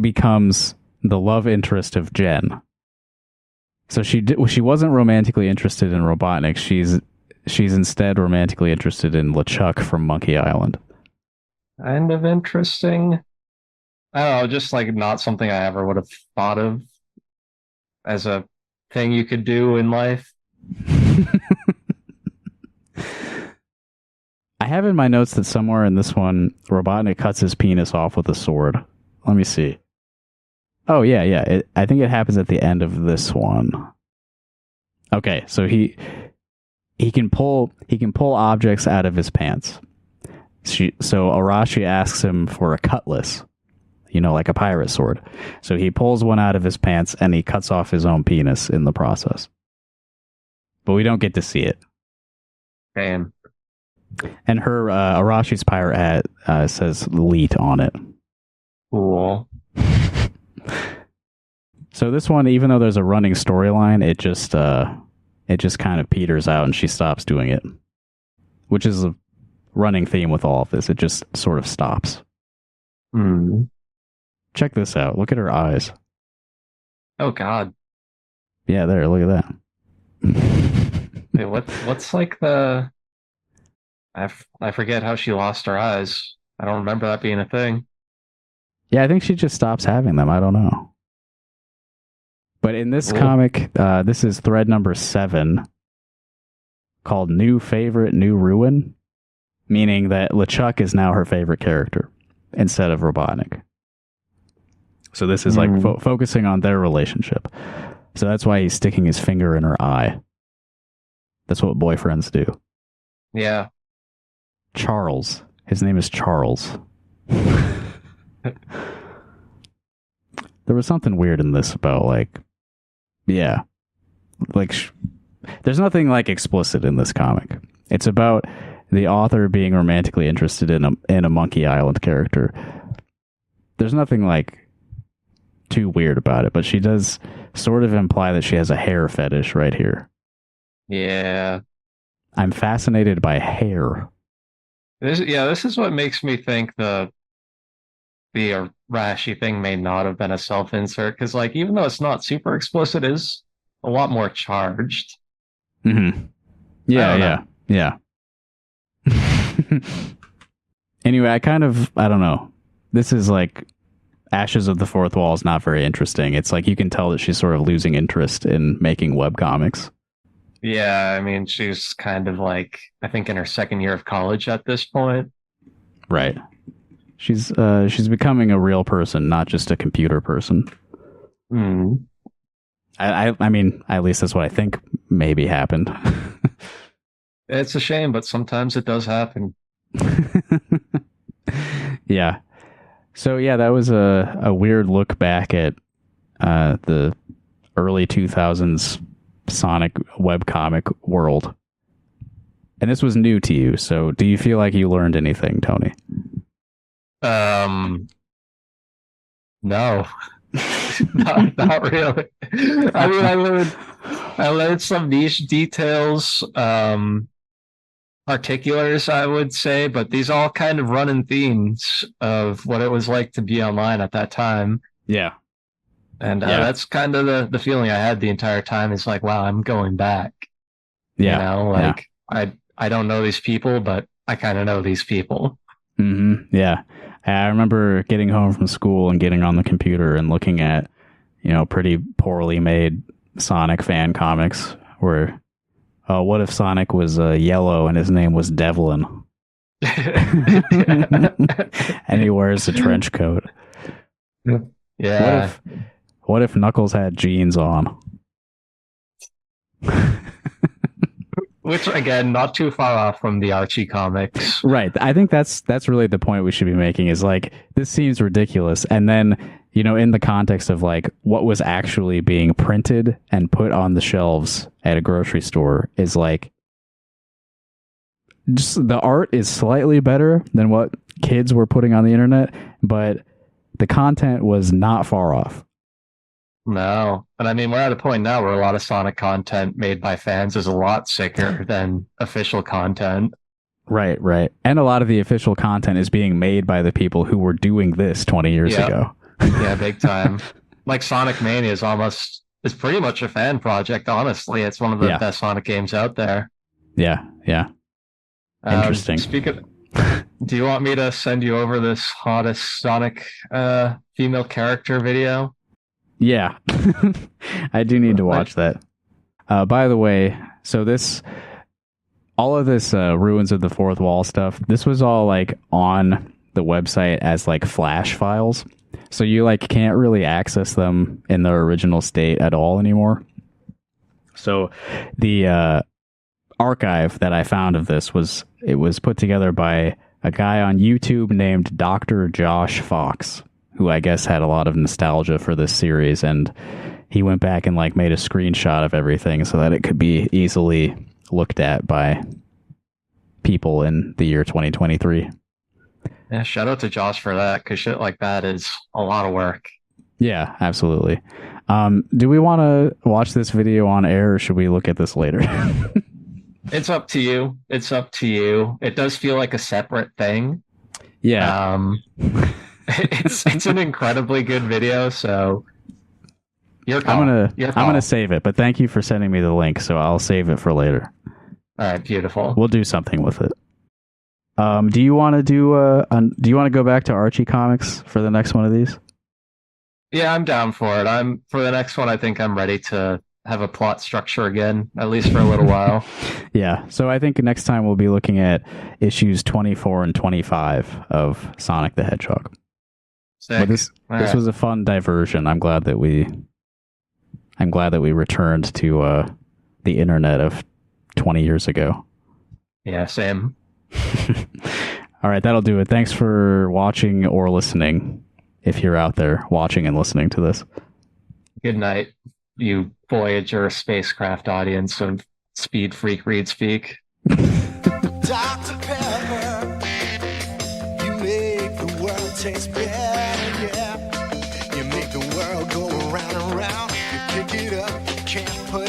becomes the love interest of Jen. So she wasn't romantically interested in Robotnik. She's instead romantically interested in LeChuck from Monkey Island. Kind of interesting. I don't know, just like not something I ever would have thought of as a thing you could do in life. I have in my notes that somewhere in this one, Robotnik cuts his penis off with a sword. Let me see. Oh, yeah. I think it happens at the end of this one. Okay, so he can pull objects out of his pants. So Arashi asks him for a cutlass, like a pirate sword. So he pulls one out of his pants and he cuts off his own penis in the process. But we don't get to see it. Damn. And her Arashi's pirate hat says "Leet" on it. Cool. So this one, even though there's a running storyline, it just kind of peters out and she stops doing it, which is a running theme with all of this. It just sort of stops. Hmm. Check this out. Look at her eyes. Oh God. Yeah, there, look at that. Wait, what's like the I forget how she lost her eyes. I don't remember that being a thing. Yeah, I think she just stops having them. I don't know. But in this Cool. comic, this is thread number 7, called New Favorite, New Ruin, meaning that LeChuck is now her favorite character instead of Robotnik. So this is like focusing on their relationship. So that's why he's sticking his finger in her eye. That's what boyfriends do. Yeah. Charles. His name is Charles. There was something weird in this about like, yeah, like there's nothing like explicit in this comic. It's about the author being romantically interested in a Monkey Island character. There's nothing like too weird about it, but she does sort of imply that she has a hair fetish right here. Yeah. I'm fascinated by hair. This is what makes me think the Rashi thing may not have been a self-insert, because like even though it's not super explicit, it is a lot more charged. Mm-hmm. Yeah. Anyway, I don't know. This is like Ashes of the Fourth Wall is not very interesting. It's like you can tell that she's sort of losing interest in making webcomics. Yeah, I mean, she's kind of like, I think in her second year of college at this point. Right. She's becoming a real person, not just a computer person. Mm. I mean, at least that's what I think maybe happened. It's a shame, but sometimes it does happen. Yeah. So yeah, that was a weird look back at the early 2000s Sonic webcomic world. And this was new to you, so do you feel like you learned anything, Tony? No. not really. I mean, I learned some niche details, particulars, I would say, but these all kind of run in themes of what it was like to be online at that time. Yeah. And that's kind of the feeling I had the entire time. Is like, wow, I'm going back. Yeah. You know, like I don't know these people, but I kind of know these people. Mm-hmm. Yeah. I remember getting home from school and getting on the computer and looking at, pretty poorly made Sonic fan comics where, what if Sonic was yellow and his name was Devlin? And he wears a trench coat. Yeah. What if Knuckles had jeans on? Which again, not too far off from the Archie comics. Right. I think that's really the point we should be making is like, this seems ridiculous. And then, in the context of like what was actually being printed and put on the shelves at a grocery store is like, just the art is slightly better than what kids were putting on the internet, but the content was not far off. No. And I mean, we're at a point now where a lot of Sonic content made by fans is a lot sicker than official content. Right. And a lot of the official content is being made by the people who were doing this 20 years ago. Yeah, big time. Like Sonic Mania is pretty much a fan project, honestly. It's one of the best Sonic games out there. Yeah. Interesting. Do you want me to send you over this hottest Sonic female character video? Yeah, I do need to watch that. By the way, so all of this Ruins of the Fourth Wall stuff, this was all like on the website as like Flash files. So you like can't really access them in their original state at all anymore. So the archive that I found of this was put together by a guy on YouTube named Dr. Josh Fox, who I guess had a lot of nostalgia for this series, and he went back and like made a screenshot of everything so that it could be easily looked at by people in the year 2023. Yeah, shout out to Josh for that, because shit like that is a lot of work. Yeah, absolutely. Do we want to watch this video on air, or should we look at this later? It's up to you. It does feel like a separate thing. Yeah. It's an incredibly good video, so Your call. I'm Your call. gonna save it, but thank you for sending me the link, so I'll save it for later. All right, beautiful. We'll do something with it. Do you want to go back to Archie comics for the next one of these? Yeah, I'm down for it. For the next one. I think I'm ready to have a plot structure again, at least for a little while. Yeah. So I think next time we'll be looking at issues 24 and 25 of Sonic the Hedgehog. Sick. But this was a fun diversion. I'm glad that we returned to the internet of 20 years ago. Yeah, same. All right, that'll do it. Thanks for watching or listening, if you're out there watching and listening to this. Good night, you Voyager spacecraft audience of Speed Freak Read Speak. Dr. Pepper, you make the world taste better, yeah. You make the world go round and round. You pick it up, you can't put